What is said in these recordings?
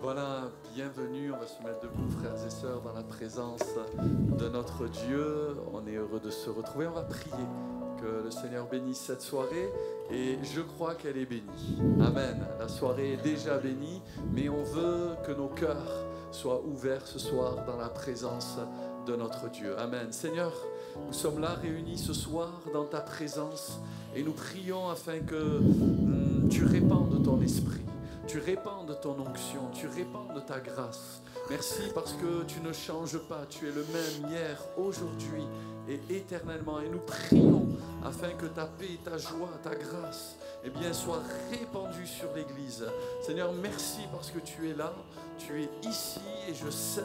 Voilà, bienvenue, on va se mettre debout, frères et sœurs, dans la présence de notre Dieu. On est heureux de se retrouver, on va prier que le Seigneur bénisse cette soirée et je crois qu'elle est bénie. Amen, la soirée est déjà bénie, mais on veut que nos cœurs soient ouverts ce soir dans la présence de notre Dieu. Amen. Seigneur, nous sommes là réunis ce soir dans ta présence et nous prions afin que tu répandes ton esprit. Tu répandes ton onction, tu répandes ta grâce. Merci parce que tu ne changes pas, tu es le même hier, aujourd'hui et éternellement. Et nous prions afin que ta paix, ta joie, ta grâce, soient répandues sur l'Église. Seigneur, merci parce que tu es là, tu es ici et je sais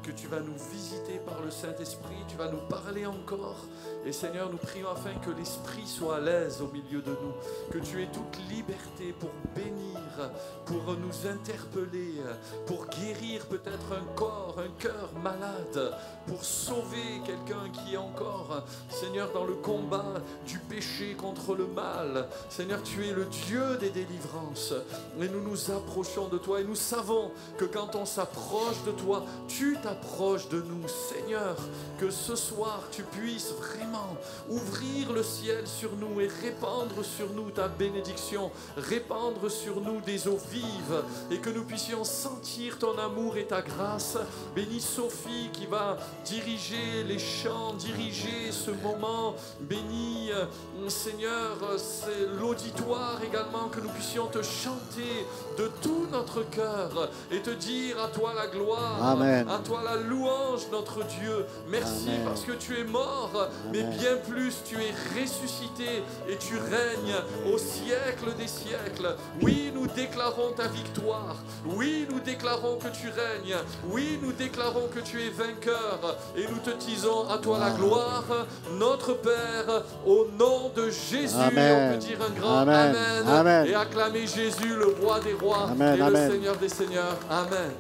que tu vas nous visiter par le Saint-Esprit, tu vas nous parler encore. Et Seigneur, nous prions afin que l'Esprit soit à l'aise au milieu de nous, que tu aies toute liberté pour bénir, pour nous interpeller, pour guérir peut-être un corps, un cœur malade, pour sauver quelqu'un qui est encore, Seigneur, dans le combat du péché contre le mal. Seigneur, tu es le Dieu des délivrances et nous nous approchons de toi et nous savons que quand on s'approche de toi, tu t'approches de nous. Seigneur, que ce soir tu puisses vraiment ouvrir le ciel sur nous et répandre sur nous ta bénédiction, répandre sur nous des eaux vives et que nous puissions sentir ton amour et ta grâce. Bénis Sophie qui va diriger les chants, diriger ce moment. Bénis Seigneur, c'est l'auditoire également, que nous puissions te chanter de tout notre cœur et te dire à toi la gloire. Amen. À toi la louange, notre Dieu. Merci. Amen. Parce que tu es mort, amen, mais bien plus tu es ressuscité et tu règnes au siècle des siècles. Oui, nous déclarons ta victoire. Oui, nous déclarons que tu règnes. Oui, nous déclarons que tu es vainqueur et nous te disons à toi la gloire, notre Père, au nom de Jésus. Amen. On peut dire un grand amen, amen, amen, et acclamer Jésus, le roi des rois, amen, et amen, le Seigneur des seigneurs. Amen.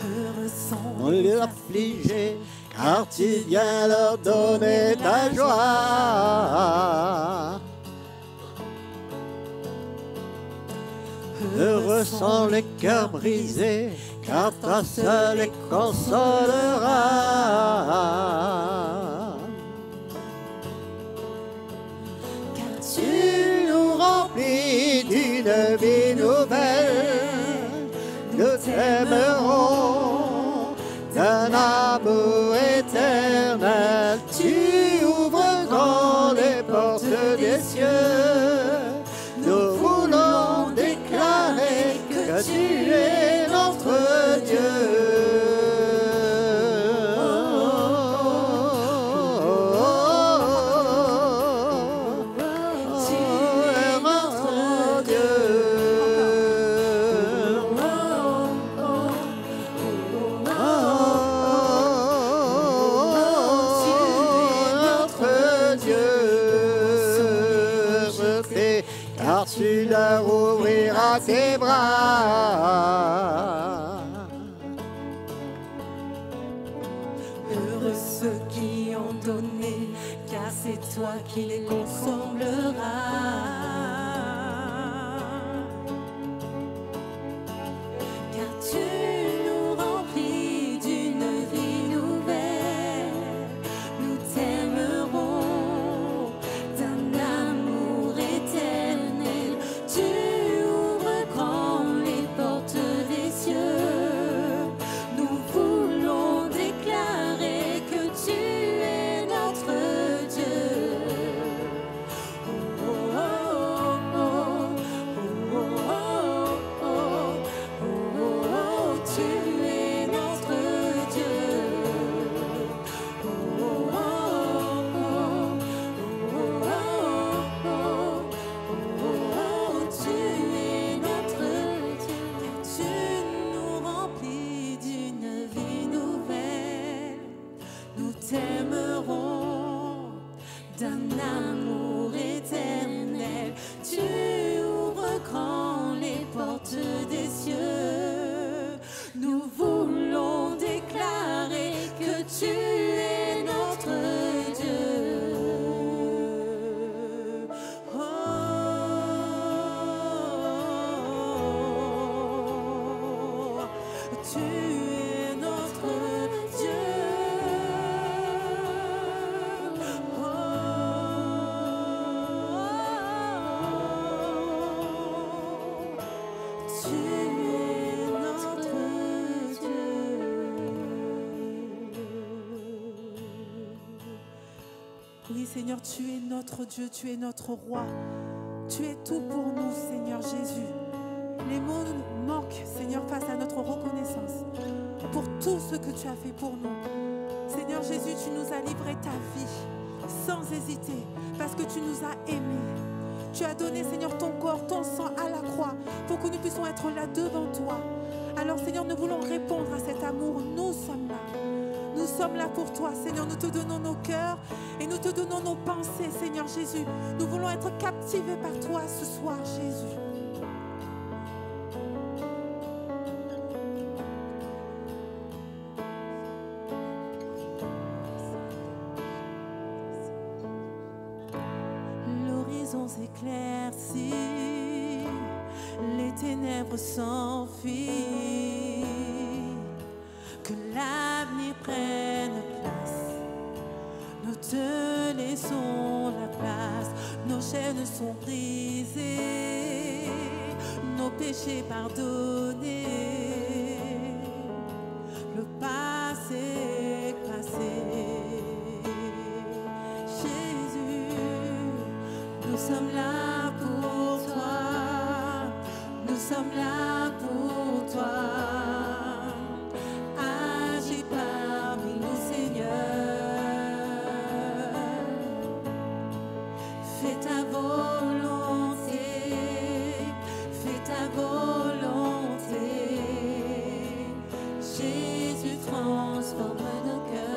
Heureux sont les affligés, car tu viens leur donner ta joie. Heureux sont les cœurs brisés, car toi seul les consolera. Car tu nous remplis d'une vie nouvelle, nous t'aimerons d'un amour éternel. Tu ouvres grand les portes des cieux, nous voulons déclarer que tu es notre Dieu. Tu leur ouvriras tes bras. Heureux ceux qui ont donné, car c'est toi qui les consommeras. Car tu nous remplis d'une vie nouvelle, nous t'aimerons d'un amour éternel. Tu ouvres grand les portes des cieux, nous voulons déclarer que tu es notre Dieu. Oh, oh, oh, oh, oh, oh, oh, oh, tu es notre Dieu. Oh, oh, oh, tu es notre Dieu, car tu nous remplis d'une vie nouvelle. Nous t'aimerons d'un amour éternel. Tu ouvres grand les portes des cieux. Nous voulons déclarer Tu es notre Dieu. Tu es notre Dieu. Oui, Seigneur, tu es notre Dieu, tu es notre roi. Tu es tout pour nous, Seigneur Jésus. Les mots manquent, Seigneur, face à notre reconnaissance pour tout ce que tu as fait pour nous. Seigneur Jésus, tu nous as livré ta vie sans hésiter parce que tu nous as aimés. Tu as donné, Seigneur, ton corps, ton sang à la croix pour que nous puissions être là devant toi. Alors, Seigneur, nous voulons répondre à cet amour. Nous sommes là. Nous sommes là pour toi, Seigneur. Nous te donnons nos cœurs et nous te donnons nos pensées, Seigneur Jésus. Nous voulons être captivés par toi ce soir, Jésus. L'horizon s'éclaircit, les ténèbres s'enfuient, que l'avenir prenne place. Nous te laissons la place, nos chaînes sont brisées, nos péchés pardonnés, le passé est passé. Jésus, nous sommes là pour toi, nous sommes là pour toi. Agis parmi nous, Seigneur. Fais ta volonté, fais ta volonté. Jésus, transforme nos cœurs.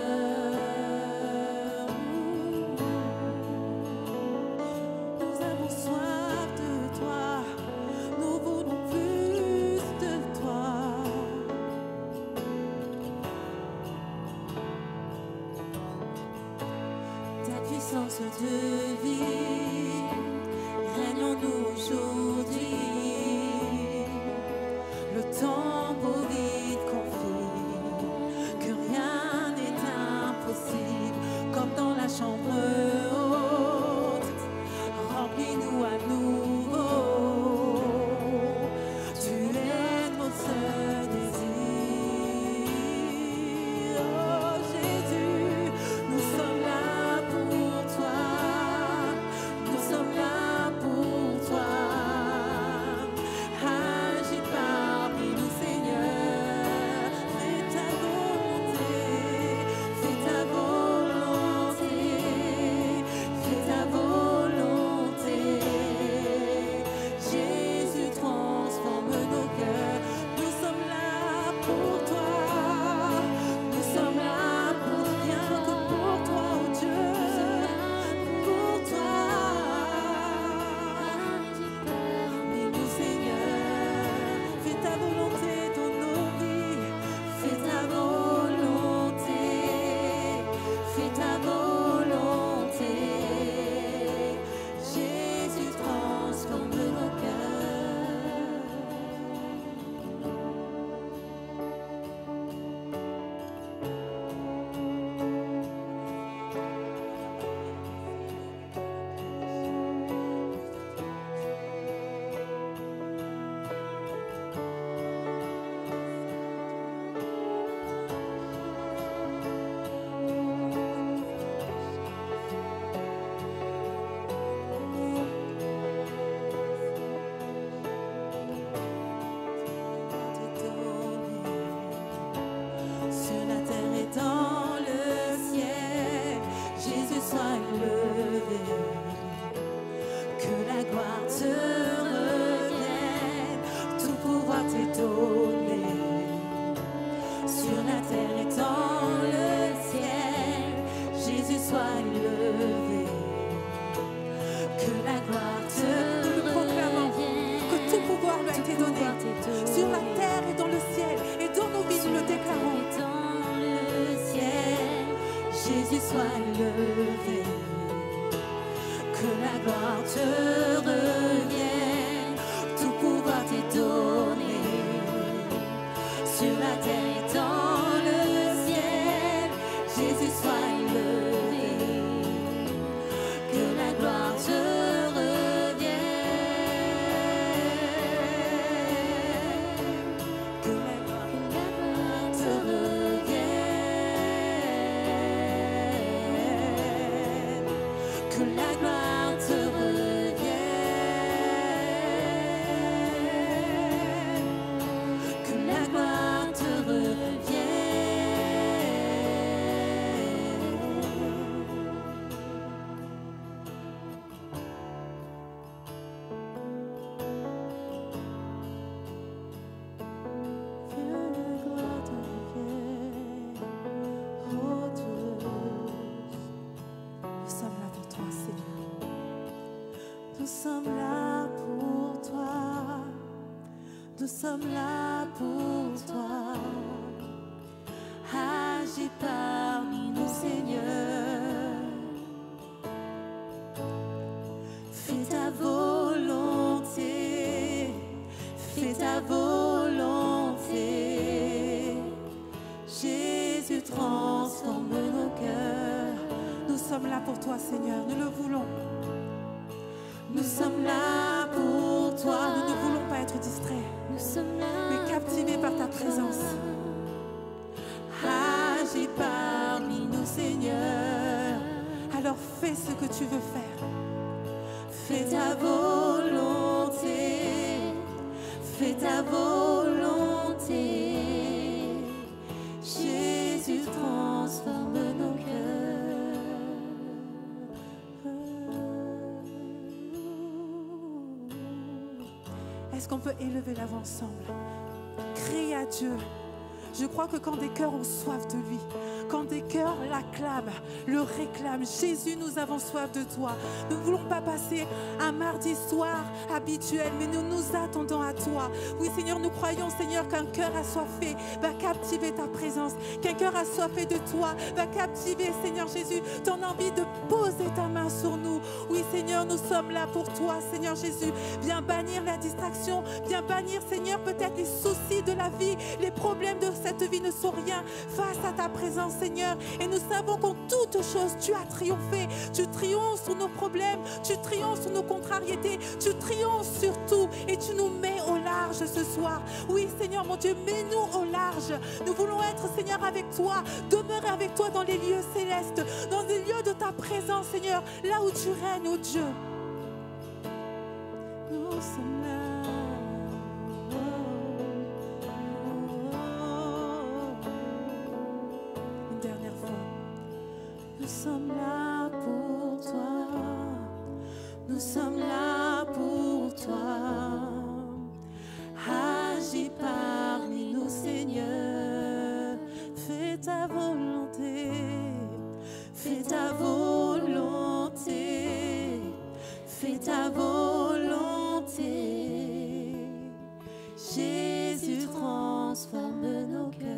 Nous avons soif de toi, nous voulons plus de toi. Ta puissance de vie règne en nous aujourd'hui. Le tombeau vide confie que rien n'est impossible, comme dans la chambre haute. Remplis-nous à nouveau. Tu es notre seul désir. Oh Jésus, nous sommes là pour toi. Nous sommes là pour toi. Agis parmi nous, Seigneur. Fais ta volonté, fais ta volonté, fais ta volonté. Jésus, transforme nos cœurs. Nous sommes là pour toi. Nous sommes là pour rien que pour toi, oh Dieu. Pour toi. Mais nous, Seigneur, fais ta volonté dans nos vies. Fais ta volonté. Fais ta volonté. Jésus, transforme nos cœurs. Sur la terre et dans le ciel, Jésus soit élevé. Que la gloire te revienne, tout pouvoir t'est donné. Sur la terre et dans le ciel, Jésus soit élevé. Que la gloire te revienne, que tout pouvoir lui a été donné. Sur la terre et dans le ciel, et dans nos vies, nous le déclarons. Dans le ciel, Jésus soit élevé. Que la gloire te revienne, tout pouvoir t'est donné. sur la terre et dans le ciel. Jésus soit élevé, que la gloire te revienne, que la gloire te revienne, que la gloire te revienne, que la gloire te revienne. Nous sommes là pour toi, nous sommes là pour toi. Agis parmi nous, Seigneur. Fais ta volonté, fais ta volonté. Jésus, transforme nos cœurs. Nous sommes là pour toi, Seigneur, nous le voulons. Nous sommes là pour toi. Nous ne voulons pas être distraits, Nous sommes là, mais captivés par ta présence. agis parmi nous, Seigneur. Alors fais ce que tu veux faire. Fais ta volonté, fais ta volonté. Jésus, transforme nos cœurs. Est-ce qu'on peut élever la voix ensemble? Crier à Dieu. Je crois que quand des cœurs ont soif de lui, quand des cœurs l'acclament, le réclament, Jésus, nous avons soif de toi. Nous ne voulons pas passer un mardi soir habituel, mais nous nous attendons à toi. Oui, Seigneur, nous croyons, Seigneur, qu'un cœur assoiffé va captiver ta présence, qu'un cœur assoiffé de toi va captiver, Seigneur Jésus, ton envie de poser ta main sur nous. Oui, Seigneur, nous sommes là pour toi, Seigneur Jésus. Viens bannir la distraction, viens bannir, Seigneur, peut-être les soucis de la vie, les problèmes de cette vie ne sont rien face à ta présence, Seigneur. Et nous savons qu'en toutes choses, tu as triomphé. Tu triomphes sur nos problèmes, tu triomphes sur nos contrariétés, tu triomphes sur tout et tu nous mets au large ce soir. Oui, Seigneur, mon Dieu, mets-nous au large. Nous voulons être, Seigneur, avec toi, demeurer avec toi dans les lieux célestes, dans les lieux de ta présence, Seigneur, là où tu règnes, oh Dieu. Nous sommes là. Une dernière fois. Nous sommes là pour toi. Nous sommes là pour toi. Agis parmi nous, Seigneur. Fais ta volonté. Fais ta volonté. Fais ta volonté. Jésus, transforme nos cœurs.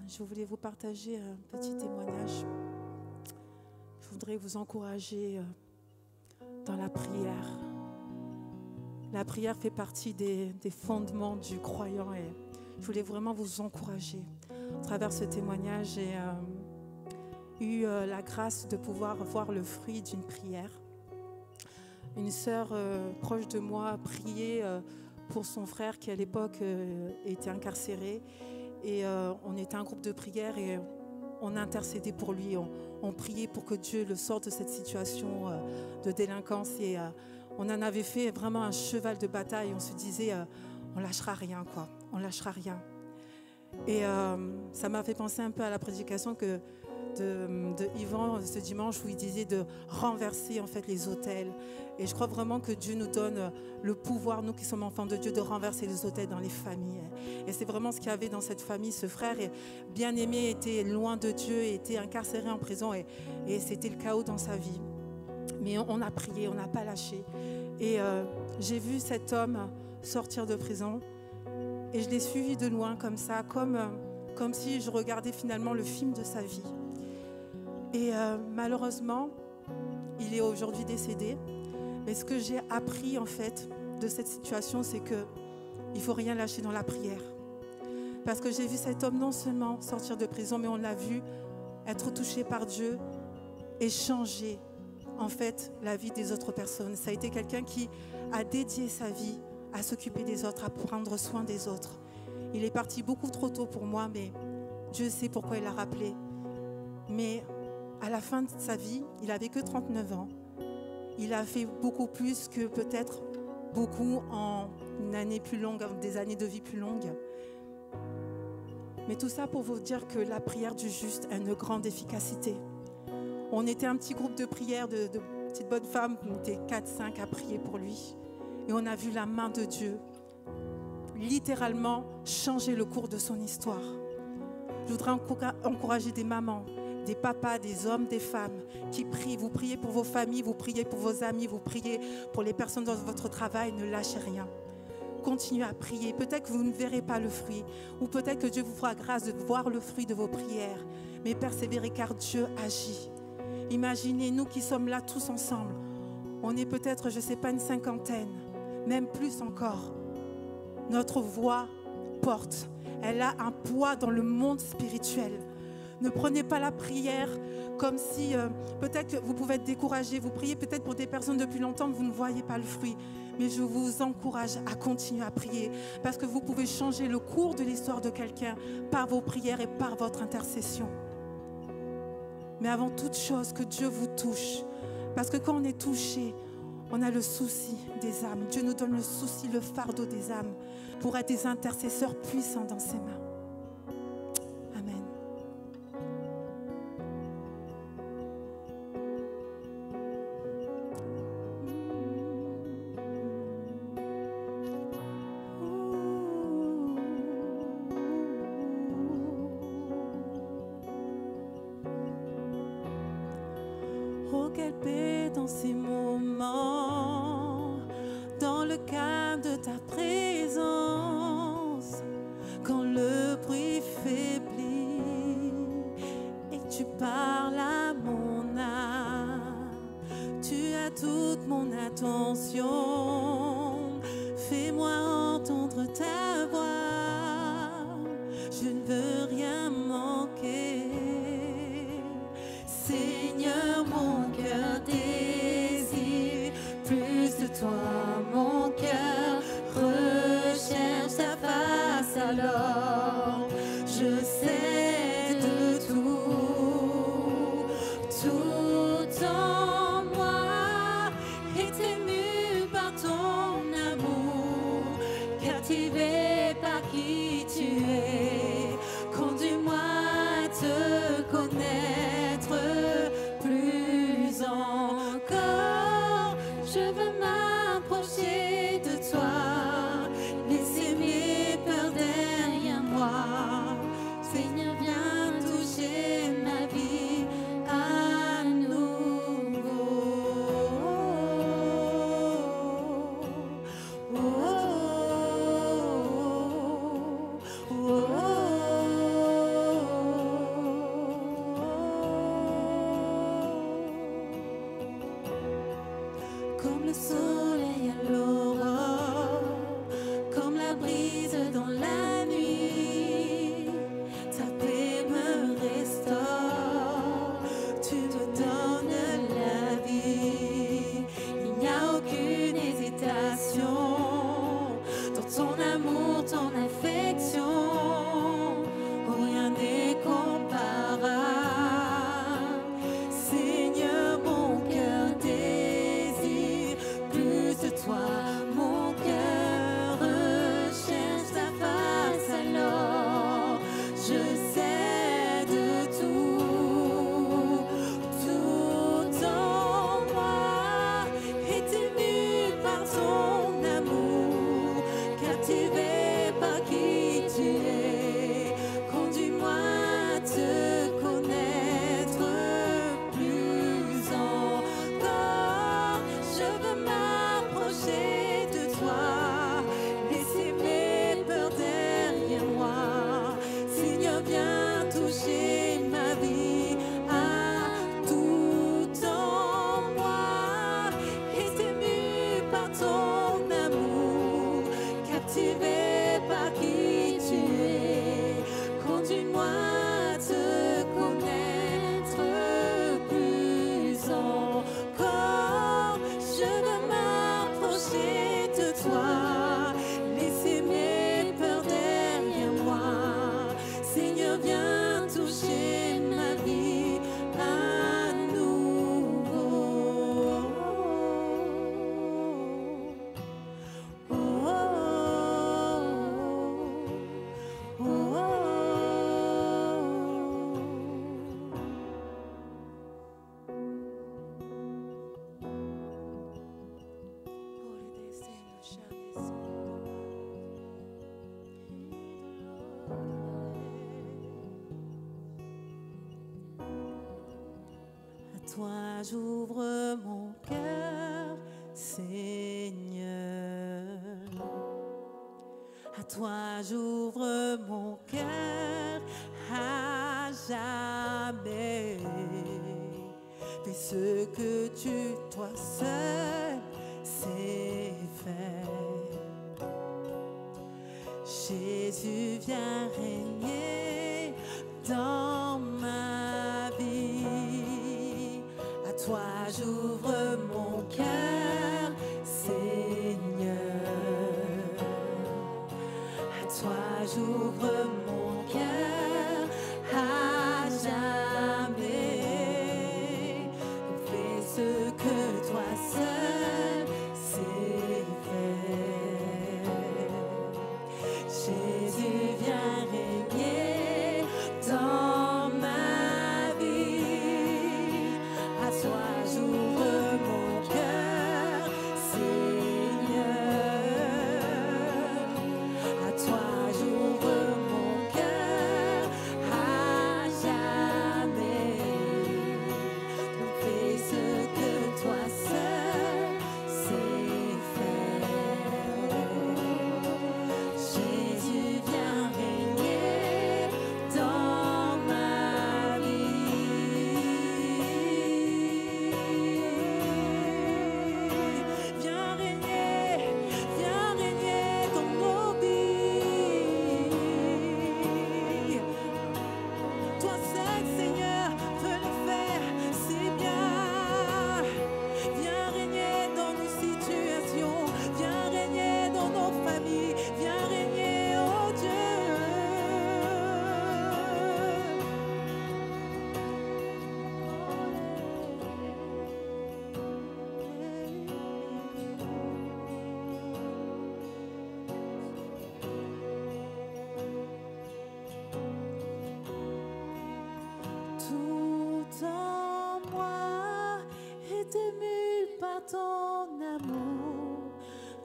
Je voulais vous partager un petit témoignage. Je voudrais vous encourager dans la prière. La prière fait partie des fondements du croyant et je voulais vraiment vous encourager. À travers ce témoignage, j'ai eu la grâce de pouvoir voir le fruit d'une prière. Une sœur proche de moi priait pour son frère qui à l'époque était incarcéré et on était un groupe de prière et on intercédait pour lui, on priait pour que Dieu le sorte de cette situation de délinquance et on en avait fait vraiment un cheval de bataille. On se disait on lâchera rien quoi, on lâchera rien. Et ça m'a fait penser un peu à la prédication de Yvan ce dimanche où il disait de renverser en fait les autels. Et je crois vraiment que Dieu nous donne le pouvoir, nous qui sommes enfants de Dieu, de renverser les autels dans les familles. Et c'est vraiment ce qu'il y avait dans cette famille. Ce frère bien-aimé était loin de Dieu, était incarcéré en prison et c'était le chaos dans sa vie. Mais on a prié, on n'a pas lâché. Et j'ai vu cet homme sortir de prison. Et je l'ai suivi de loin comme ça, comme si je regardais finalement le film de sa vie. Et malheureusement, il est aujourd'hui décédé. Mais ce que j'ai appris en fait de cette situation, c'est qu'il ne faut rien lâcher dans la prière. Parce que j'ai vu cet homme non seulement sortir de prison, mais on l'a vu être touché par Dieu et changer en fait la vie des autres personnes. Ça a été quelqu'un qui a dédié sa vie à s'occuper des autres, à prendre soin des autres. Il est parti beaucoup trop tôt pour moi, mais Dieu sait pourquoi il l'a rappelé. Mais à la fin de sa vie, il n'avait que 39 ans. Il a fait beaucoup plus que peut-être beaucoup en une année plus longue, des années de vie plus longues. Mais tout ça pour vous dire que la prière du juste a une grande efficacité. On était un petit groupe de prière de petites bonnes femmes, on était 4-5 à prier pour lui. Et on a vu la main de Dieu littéralement changer le cours de son histoire. Je voudrais encourager des mamans, des papas, des hommes, des femmes qui prient. Vous priez pour vos familles, vous priez pour vos amis, vous priez pour les personnes dans votre travail. Ne lâchez rien. Continuez à prier. Peut-être que vous ne verrez pas le fruit, ou peut-être que Dieu vous fera grâce de voir le fruit de vos prières. Mais persévérez car Dieu agit. Imaginez, nous qui sommes là tous ensemble, on est peut-être, je ne sais pas, une cinquantaine, même plus encore. Notre voix porte. Elle a un poids dans le monde spirituel. Ne prenez pas la prière comme si, peut-être que vous pouvez être découragé. Vous priez peut-être pour des personnes depuis longtemps, vous ne voyez pas le fruit. Mais je vous encourage à continuer à prier parce que vous pouvez changer le cours de l'histoire de quelqu'un par vos prières et par votre intercession. Mais avant toute chose, que Dieu vous touche. Parce que quand on est touché, on a le souci des âmes. Dieu nous donne le souci, le fardeau des âmes pour être des intercesseurs puissants dans ses mains. Amen. Oh, quelle paix dans ces moments, dans le calme de ta présence, quand le bruit faiblit et que tu parles à mon âme. Tu as toute mon attention, fais-moi entendre ta voix, je ne veux rien manquer. Seigneur, mon cœur désire plus de toi, mon cœur recherche ta face, alors je sais de tout, tout en moi est ému par ton amour, captivé par qui tu es, conduis-moi à te connaître plus encore. Je veux m'approcher de toi, laisser mes peurs derrière moi. Seigneur, viens toucher ma vie à nouveau. Oh, oh, oh, comme le soleil à l'aurore, comme la brise dans la nuit, ta paix me restaure, tu me donnes la vie. Il n'y a aucune hésitation dans ton amour, ton affection, rien n'est comparable. Seigneur, mon cœur désire plus toucher ma vie, à tout en moi, est ému par ton amour, captivé par qui tu es. Conduis-moi à te connaître plus encore. Je veux m'approcher de toi, laisser mes peurs derrière moi. Seigneur, viens toucher ma vie à nouveau. Oh, oh, oh, oh. À toi j'ouvre mon cœur, Seigneur. À toi j'ouvre mon cœur à jamais. Fais ce que tu, toi seul, sais faire. Jésus, viens régner dans ma vie. À toi j'ouvre mon cœur, Seigneur. À toi j'ouvre mon cœur à jamais. Fais ce que toi seul sais faire. Jésus, viens régner dans ma vie. À toi j'ouvre mon cœur, Seigneur. À toi j'ouvre mon cœur à jamais. Donc fais ce que toi seul sais faire. Jésus, viens régner dans ma vie. Viens régner dans nos vies. Toi seul, Seigneur, veux le faire, c'est bien. Viens régner dans nos situations, viens régner dans nos familles, viens régner, oh Dieu. Tout en moi est ému par ton amour,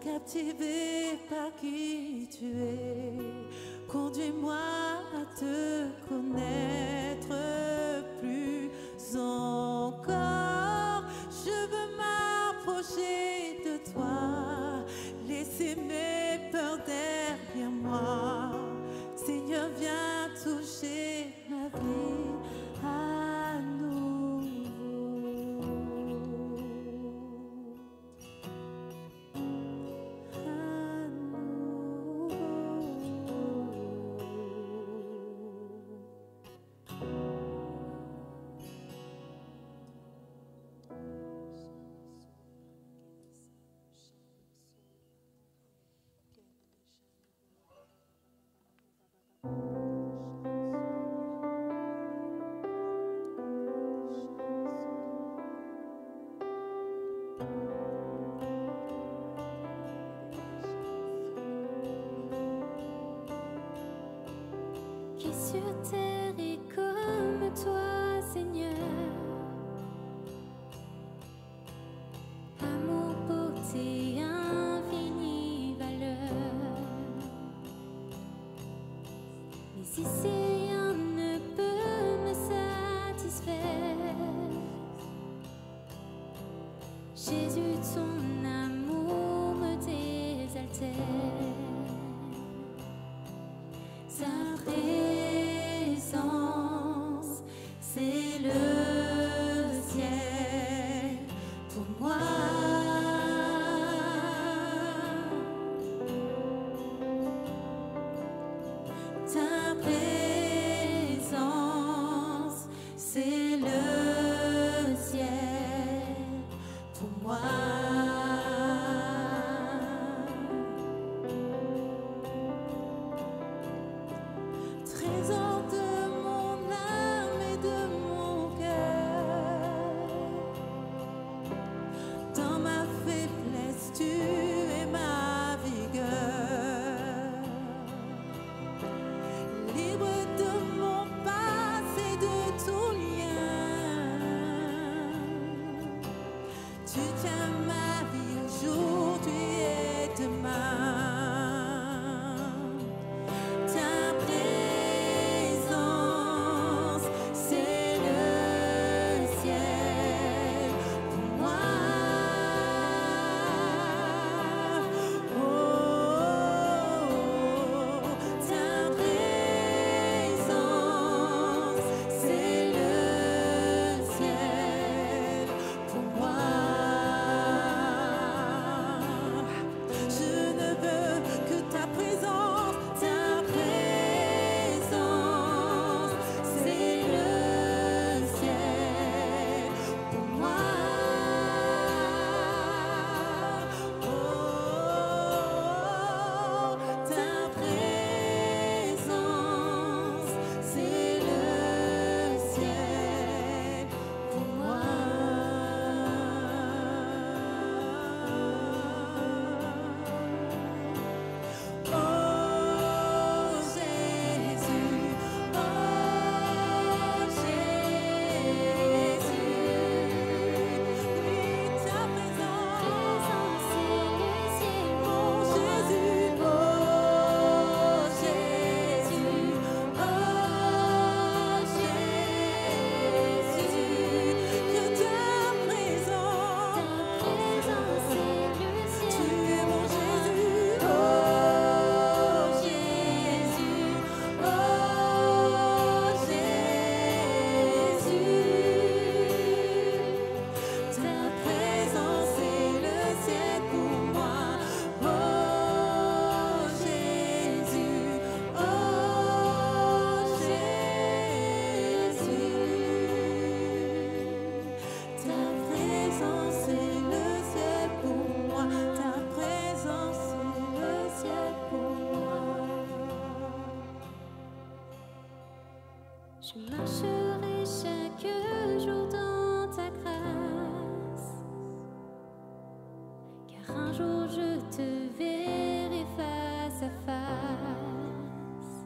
captivé par qui tu es. Conduis-moi à te connaître plus encore. Je veux m'approcher de toi, laisser mes peurs derrière moi. Seigneur, viens toucher ma vie à nouveau. À nouveau. Je marcherai chaque jour dans ta grâce, car un jour je te verrai face à face.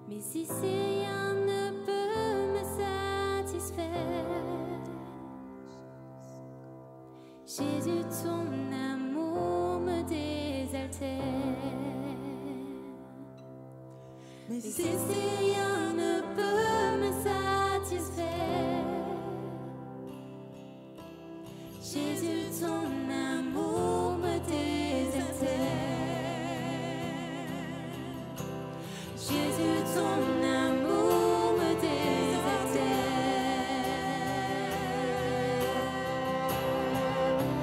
Mais ici rien ne peut me satisfaire. Jésus, ton amour me désaltère. Mais ici rien ne peut me satisfaire. Jésus, ton amour me désaltère. Jésus, ton amour me désaltère.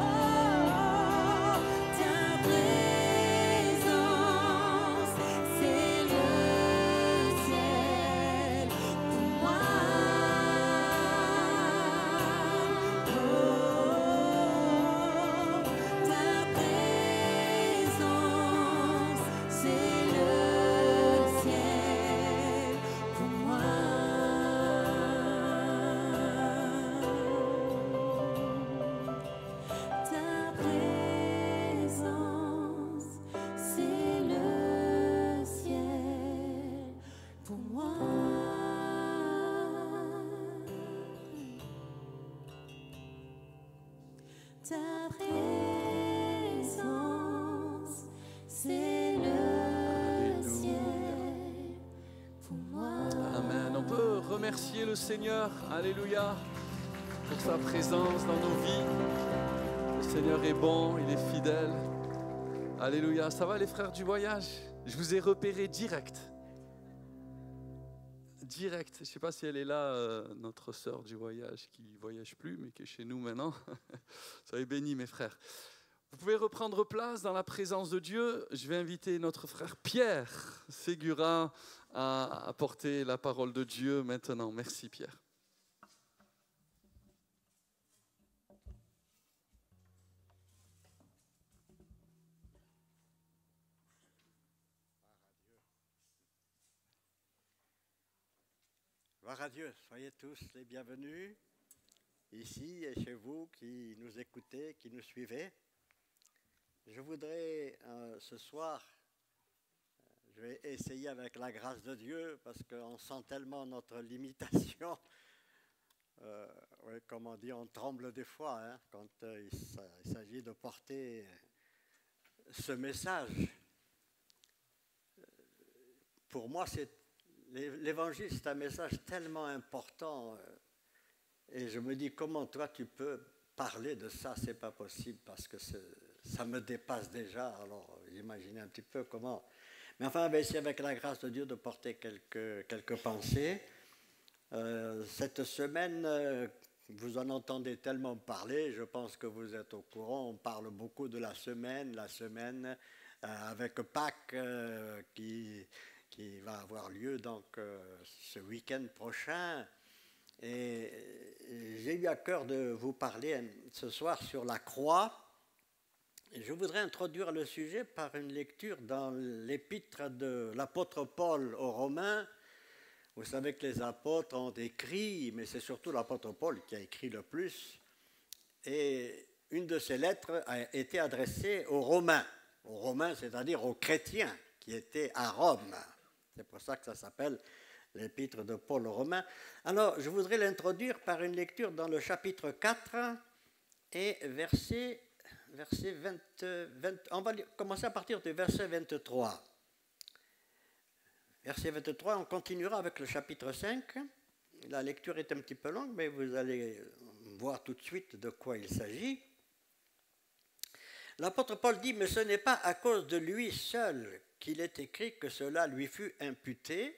Oh, ta présence, c'est le ciel pour moi. Ta présence, c'est le ciel pour moi. Ta présence, c'est le ciel pour moi. Ta présence, c'est le ciel pour moi. Amen. On peut remercier le Seigneur, alléluia, pour sa présence dans nos vies. Le Seigneur est bon, il est fidèle. Alléluia. Ça va les frères du voyage? Je vous ai repéré direct. Direct. Je ne sais pas si elle est là, notre sœur du voyage qui ne voyage plus, mais qui est chez nous maintenant. Soyez bénis mes frères. Vous pouvez reprendre place dans la présence de Dieu. Je vais inviter notre frère Pierre Ségura à apporter la parole de Dieu maintenant. Merci Pierre. Gloire à Dieu, soyez tous les bienvenus ici et chez vous qui nous écoutez, qui nous suivez. Je voudrais ce soir, je vais essayer avec la grâce de Dieu parce qu'on sent tellement notre limitation. Ouais, comme on dit, on tremble des fois hein, quand il s'agit de porter ce message. Pour moi, l'évangile, c'est un message tellement important. Et je me dis, comment toi, tu peux parler de ça? C'est pas possible parce que ça me dépasse déjà. Alors, imaginez un petit peu comment. Mais enfin, on va essayer avec la grâce de Dieu de porter quelques pensées. Cette semaine, vous en entendez tellement parler. Je pense que vous êtes au courant. On parle beaucoup de la semaine avec Pâques qui va avoir lieu donc ce week-end prochain. Et j'ai eu à cœur de vous parler ce soir sur la croix. Et je voudrais introduire le sujet par une lecture dans l'épître de l'apôtre Paul aux Romains. Vous savez que les apôtres ont écrit, mais c'est surtout l'apôtre Paul qui a écrit le plus. Et une de ses lettres a été adressée aux Romains, c'est-à-dire aux chrétiens qui étaient à Rome. C'est pour ça que ça s'appelle l'épître de Paul aux Romains. Alors, je voudrais l'introduire par une lecture dans le chapitre 4 et verset 20. On va commencer à partir du verset 23. Verset 23, on continuera avec le chapitre 5. La lecture est un petit peu longue, mais vous allez voir tout de suite de quoi il s'agit. L'apôtre Paul dit « Mais ce n'est pas à cause de lui seul qu'il est écrit que cela lui fut imputé.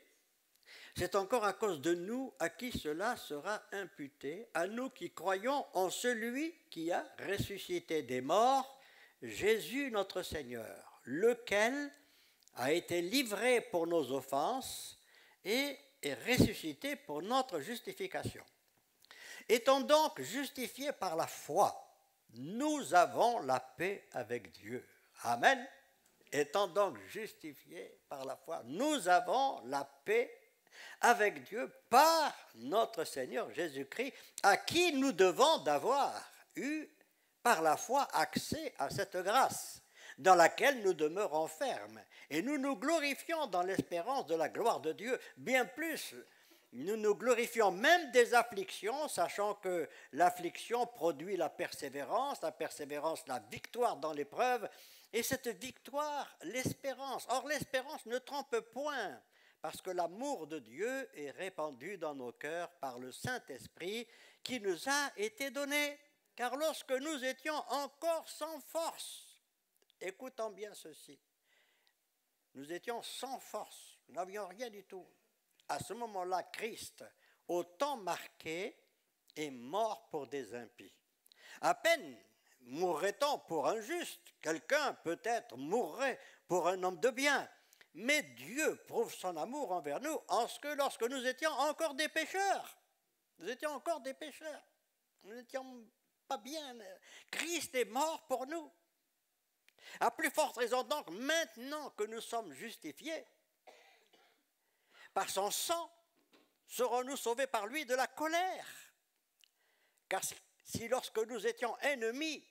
C'est encore à cause de nous à qui cela sera imputé, à nous qui croyons en celui qui a ressuscité des morts, Jésus notre Seigneur, lequel a été livré pour nos offenses et est ressuscité pour notre justification. Étant donc justifiés par la foi, nous avons la paix avec Dieu. » Amen. Étant donc justifiés par la foi, nous avons la paix avec Dieu par notre Seigneur Jésus-Christ, à qui nous devons d'avoir eu par la foi accès à cette grâce, dans laquelle nous demeurons fermes, et nous nous glorifions dans l'espérance de la gloire de Dieu. Bien plus, nous nous glorifions même des afflictions, sachant que l'affliction produit la persévérance la victoire dans l'épreuve, et cette victoire, l'espérance. Or, l'espérance ne trompe point, parce que l'amour de Dieu est répandu dans nos cœurs par le Saint-Esprit qui nous a été donné. Car lorsque nous étions encore sans force, écoutons bien ceci, nous étions sans force, nous n'avions rien du tout. À ce moment-là, Christ, au temps marqué, est mort pour des impies. À peine mourrait-on pour un juste, quelqu'un peut-être mourrait pour un homme de bien, mais Dieu prouve son amour envers nous en ce que lorsque nous étions encore des pécheurs, nous n'étions pas bien, Christ est mort pour nous. À plus forte raison donc, maintenant que nous sommes justifiés, par son sang, serons-nous sauvés par lui de la colère. Car si lorsque nous étions ennemis,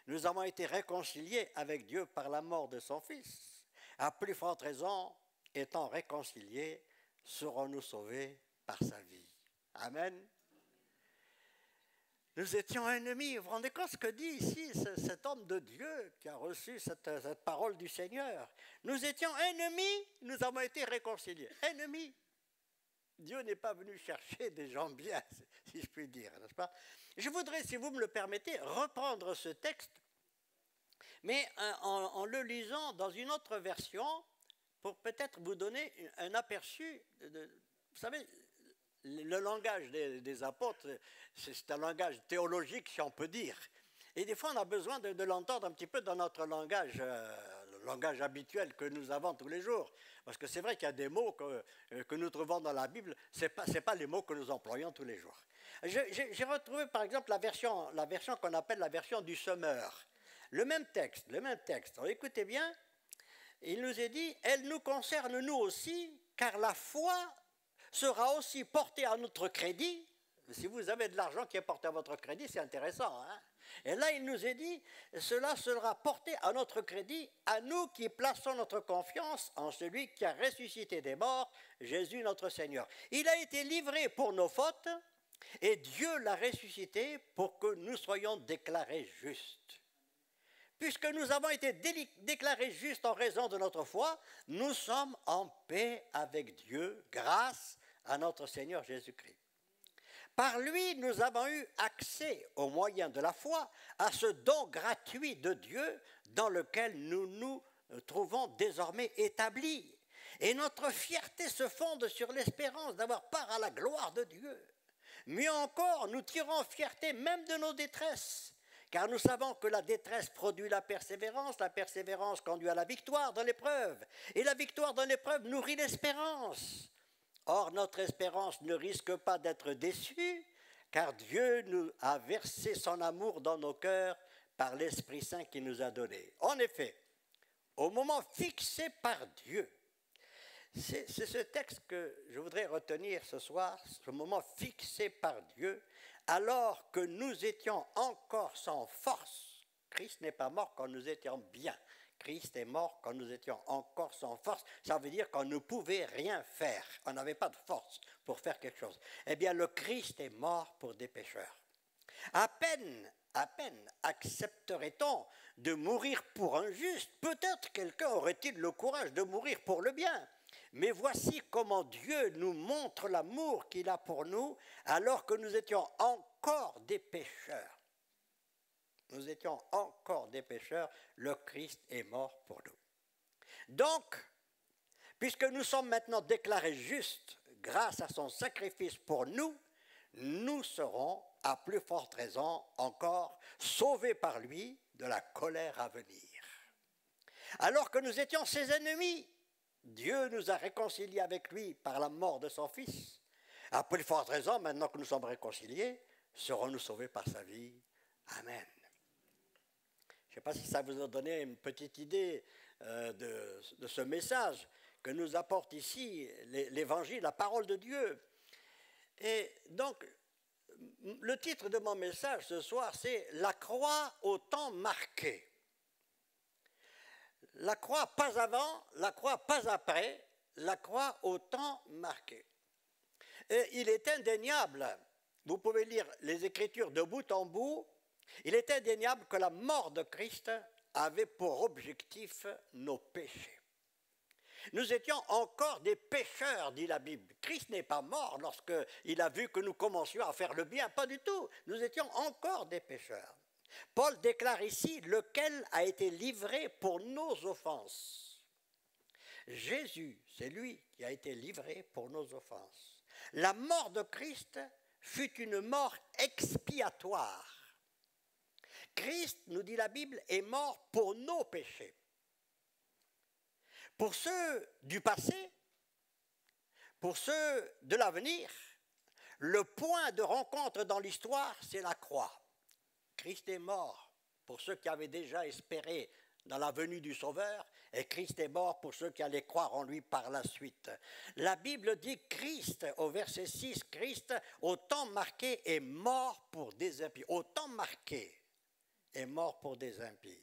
nous avons été réconciliés avec Dieu par la mort de son Fils, à plus forte raison, étant réconciliés, serons-nous sauvés par sa vie. Amen. Nous étions ennemis. Vous vous rendez compte ce que dit ici cet homme de Dieu qui a reçu cette parole du Seigneur? Nous étions ennemis, nous avons été réconciliés. Ennemis. Dieu n'est pas venu chercher des gens bien, si je puis dire, n'est-ce pas? Je voudrais, si vous me le permettez, reprendre ce texte, mais en le lisant dans une autre version, pour peut-être vous donner un aperçu de, vous savez, le langage des apôtres, c'est un langage théologique, si on peut dire. Et des fois, on a besoin de l'entendre un petit peu dans notre langage, le langage habituel que nous avons tous les jours. Parce que c'est vrai qu'il y a des mots que nous trouvons dans la Bible, ce n'est pas les mots que nous employons tous les jours. J'ai retrouvé, par exemple, la version qu'on appelle la version du Semeur. Le même texte. Alors, écoutez bien, il nous est dit, elle nous concerne nous aussi, car la foi sera aussi portée à notre crédit. Si vous avez de l'argent qui est porté à votre crédit, c'est intéressant. Hein? Et là, il nous est dit, cela sera porté à notre crédit, à nous qui plaçons notre confiance en celui qui a ressuscité des morts, Jésus notre Seigneur. Il a été livré pour nos fautes, et Dieu l'a ressuscité pour que nous soyons déclarés justes. Puisque nous avons été déclarés justes en raison de notre foi, nous sommes en paix avec Dieu grâce à notre Seigneur Jésus-Christ. Par lui, nous avons eu accès, au moyen de la foi, à ce don gratuit de Dieu dans lequel nous nous trouvons désormais établis. Et notre fierté se fonde sur l'espérance d'avoir part à la gloire de Dieu. Mieux encore, nous tirons fierté même de nos détresses, car nous savons que la détresse produit la persévérance conduit à la victoire dans l'épreuve, et la victoire dans l'épreuve nourrit l'espérance. Or, notre espérance ne risque pas d'être déçue, car Dieu nous a versé son amour dans nos cœurs par l'Esprit Saint qu'il nous a donné. En effet, au moment fixé par Dieu, c'est ce texte que je voudrais retenir ce soir, ce moment fixé par Dieu, alors que nous étions encore sans force. Christ n'est pas mort quand nous étions bien. Christ est mort quand nous étions encore sans force. Ça veut dire qu'on ne pouvait rien faire. On n'avait pas de force pour faire quelque chose. Eh bien, le Christ est mort pour des pécheurs. À peine accepterait-on de mourir pour un juste. Peut-être quelqu'un aurait-il le courage de mourir pour le bien. Mais voici comment Dieu nous montre l'amour qu'il a pour nous alors que nous étions encore des pécheurs. Nous étions encore des pécheurs, le Christ est mort pour nous. Donc, puisque nous sommes maintenant déclarés justes grâce à son sacrifice pour nous, nous serons, à plus forte raison encore, sauvés par lui de la colère à venir. Alors que nous étions ses ennemis, Dieu nous a réconciliés avec lui par la mort de son Fils. À plus forte raison, maintenant que nous sommes réconciliés, serons-nous sauvés par sa vie. Amen. Je ne sais pas si ça vous a donné une petite idée de ce message que nous apporte ici l'Évangile, la parole de Dieu. Et donc, le titre de mon message ce soir, c'est « La croix au temps marqué ». La croix pas avant, la croix pas après, la croix au temps marqué. Et il est indéniable, vous pouvez lire les Écritures de bout en bout, il est indéniable que la mort de Christ avait pour objectif nos péchés. Nous étions encore des pécheurs, dit la Bible. Christ n'est pas mort lorsqu'il a vu que nous commencions à faire le bien, pas du tout. Nous étions encore des pécheurs. Paul déclare ici, lequel a été livré pour nos offenses. Jésus, c'est lui qui a été livré pour nos offenses. La mort de Christ fut une mort expiatoire. Christ, nous dit la Bible, est mort pour nos péchés. Pour ceux du passé, pour ceux de l'avenir, le point de rencontre dans l'histoire, c'est la croix. Christ est mort pour ceux qui avaient déjà espéré dans la venue du Sauveur, et Christ est mort pour ceux qui allaient croire en lui par la suite. La Bible dit Christ, au verset 6, Christ, au temps marqué, est mort pour des impies. Au temps marqué, est mort pour des impies.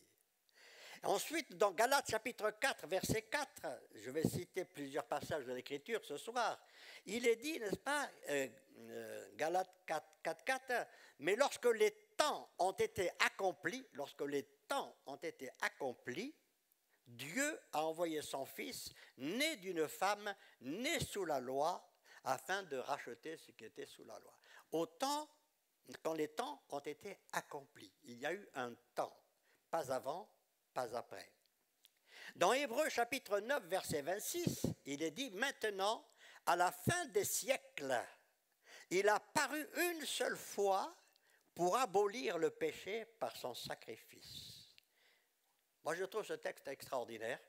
Ensuite, dans Galates chapitre 4, verset 4, je vais citer plusieurs passages de l'Écriture ce soir, il est dit, n'est-ce pas, Galates 4, 4, mais lorsque les temps ont été accomplis, Dieu a envoyé son Fils, né d'une femme, né sous la loi, afin de racheter ce qui était sous la loi. Autant, quand les temps ont été accomplis, il y a eu un temps, pas avant, pas après. Dans Hébreux chapitre 9, verset 26, il est dit, maintenant, à la fin des siècles, il a paru une seule fois pour abolir le péché par son sacrifice. Moi, je trouve ce texte extraordinaire.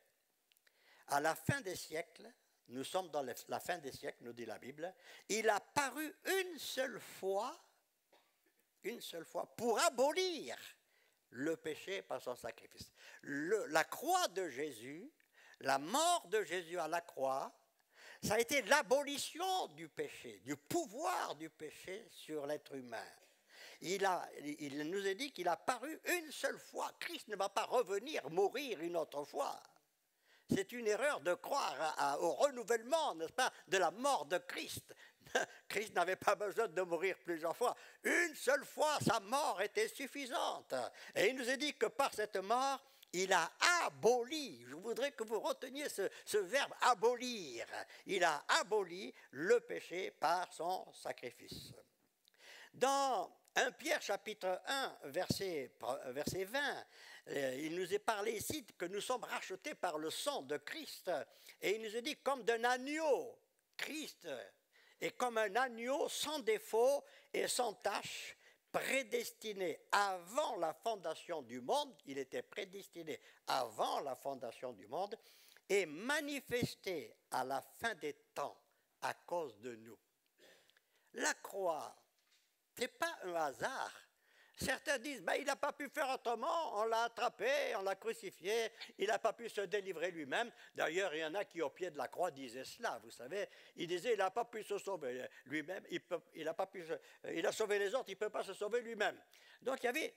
À la fin des siècles, nous sommes dans la fin des siècles, nous dit la Bible, il a paru une seule fois pour abolir le péché par son sacrifice. La croix de Jésus, la mort de Jésus à la croix, ça a été l'abolition du péché, du pouvoir du péché sur l'être humain. Il nous est dit qu'il a paru une seule fois. Christ ne va pas revenir mourir une autre fois. C'est une erreur de croire au renouvellement, n'est-ce pas, de la mort de Christ. Christ n'avait pas besoin de mourir plusieurs fois. Une seule fois, sa mort était suffisante. Et il nous est dit que par cette mort, il a aboli, je voudrais que vous reteniez ce verbe abolir. Il a aboli le péché par son sacrifice. Dans 1 Pierre chapitre 1, verset 20, il nous est parlé ici que nous sommes rachetés par le sang de Christ. Et il nous est dit comme d'un agneau. Christ est comme un agneau sans défaut et sans tache, prédestiné avant la fondation du monde. Il était prédestiné avant la fondation du monde et manifesté à la fin des temps à cause de nous. La croix, ce n'est pas un hasard. Certains disent, il n'a pas pu faire autrement, on l'a attrapé, on l'a crucifié, il n'a pas pu se délivrer lui-même. D'ailleurs, il y en a qui, au pied de la croix, disaient cela, vous savez. Ils disaient, il n'a pas pu se sauver lui-même, il a sauvé les autres, il ne peut pas se sauver lui-même. Donc, il y avait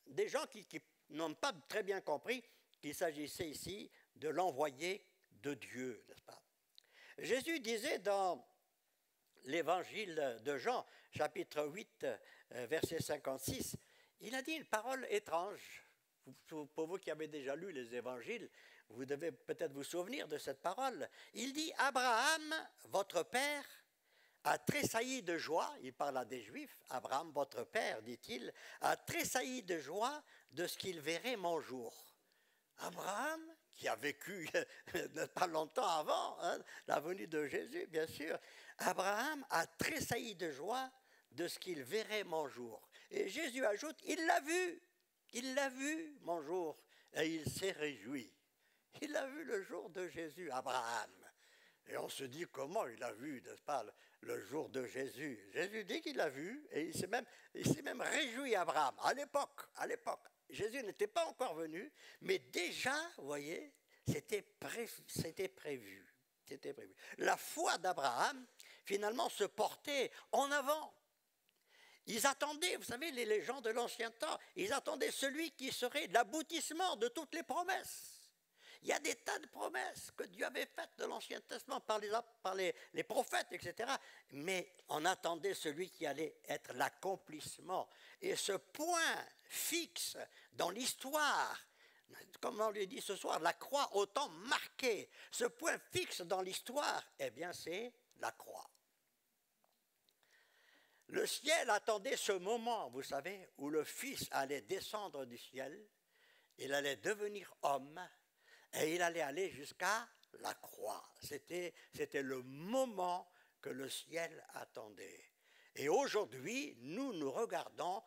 des gens qui n'ont pas très bien compris qu'il s'agissait ici de l'envoyé de Dieu, n'est-ce pas? Jésus disait dans l'évangile de Jean, chapitre 8, verset 56, il a dit une parole étrange. Pour vous qui avez déjà lu les évangiles, vous devez peut-être vous souvenir de cette parole. Il dit, Abraham, votre père, a tressailli de joie, il parle à des Juifs, Abraham, votre père, dit-il, a tressailli de joie de ce qu'il verrait mon jour. Abraham, qui a vécu pas longtemps avant la venue de Jésus, bien sûr, Abraham a tressailli de joie de ce qu'il verrait mon jour. Et Jésus ajoute, il l'a vu mon jour, et il s'est réjoui. Il a vu le jour de Jésus, Abraham. Et on se dit, comment il a vu, n'est-ce pas, le jour de Jésus? Jésus dit qu'il l'a vu, et il s'est même réjoui, Abraham, à l'époque. Jésus n'était pas encore venu, mais déjà, vous voyez, c'était prévu. était prévu. La foi d'Abraham, finalement, se portait en avant. Ils attendaient, vous savez, les gens de l'ancien temps, ils attendaient celui qui serait l'aboutissement de toutes les promesses. Il y a des tas de promesses que Dieu avait faites de l'Ancien Testament par les prophètes, etc. Mais on attendait celui qui allait être l'accomplissement. Et ce point fixe dans l'histoire, comme on lui dit ce soir, la croix au temps marqué, ce point fixe dans l'histoire, eh bien c'est la croix. Le ciel attendait ce moment, vous savez, où le Fils allait descendre du ciel, il allait devenir homme, et il allait aller jusqu'à la croix. C'était le moment que le ciel attendait. Et aujourd'hui, nous regardons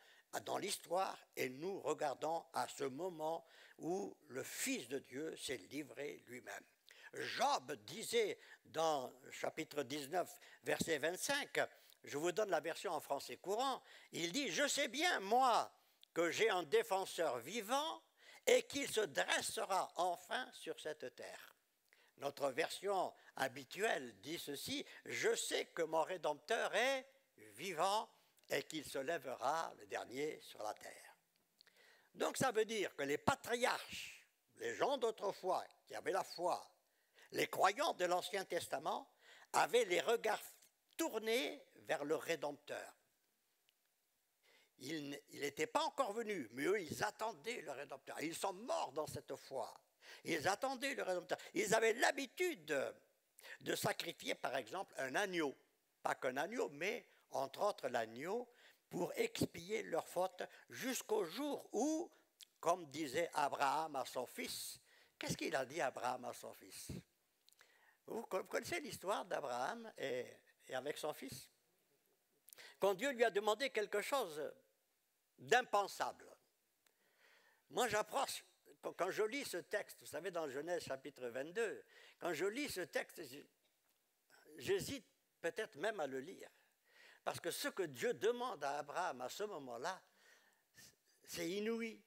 dans l'histoire et nous regardons à ce moment où le Fils de Dieu s'est livré lui-même. Job disait dans chapitre 19, verset 25, je vous donne la version en français courant, il dit « Je sais bien, moi, que j'ai un défenseur vivant, et qu'il se dressera enfin sur cette terre. » Notre version habituelle dit ceci, « Je sais que mon Rédempteur est vivant et qu'il se lèvera le dernier sur la terre. » Donc ça veut dire que les patriarches, les gens d'autrefois qui avaient la foi, les croyants de l'Ancien Testament, avaient les regards tournés vers le Rédempteur. Il n'était pas encore venu, mais eux, ils attendaient le Rédempteur. Ils sont morts dans cette foi. Ils attendaient le Rédempteur. Ils avaient l'habitude de sacrifier, par exemple, un agneau. Pas qu'un agneau, mais entre autres l'agneau, pour expier leurs fautes jusqu'au jour où, comme disait Abraham à son fils, qu'est-ce qu'il a dit Abraham à son fils? Vous connaissez l'histoire d'Abraham et avec son fils? Quand Dieu lui a demandé quelque chose d'impensable. Moi, j'apprends, quand je lis ce texte, vous savez, dans Genèse chapitre 22, quand je lis ce texte, j'hésite peut-être même à le lire. Parce que ce que Dieu demande à Abraham à ce moment-là, c'est inouï.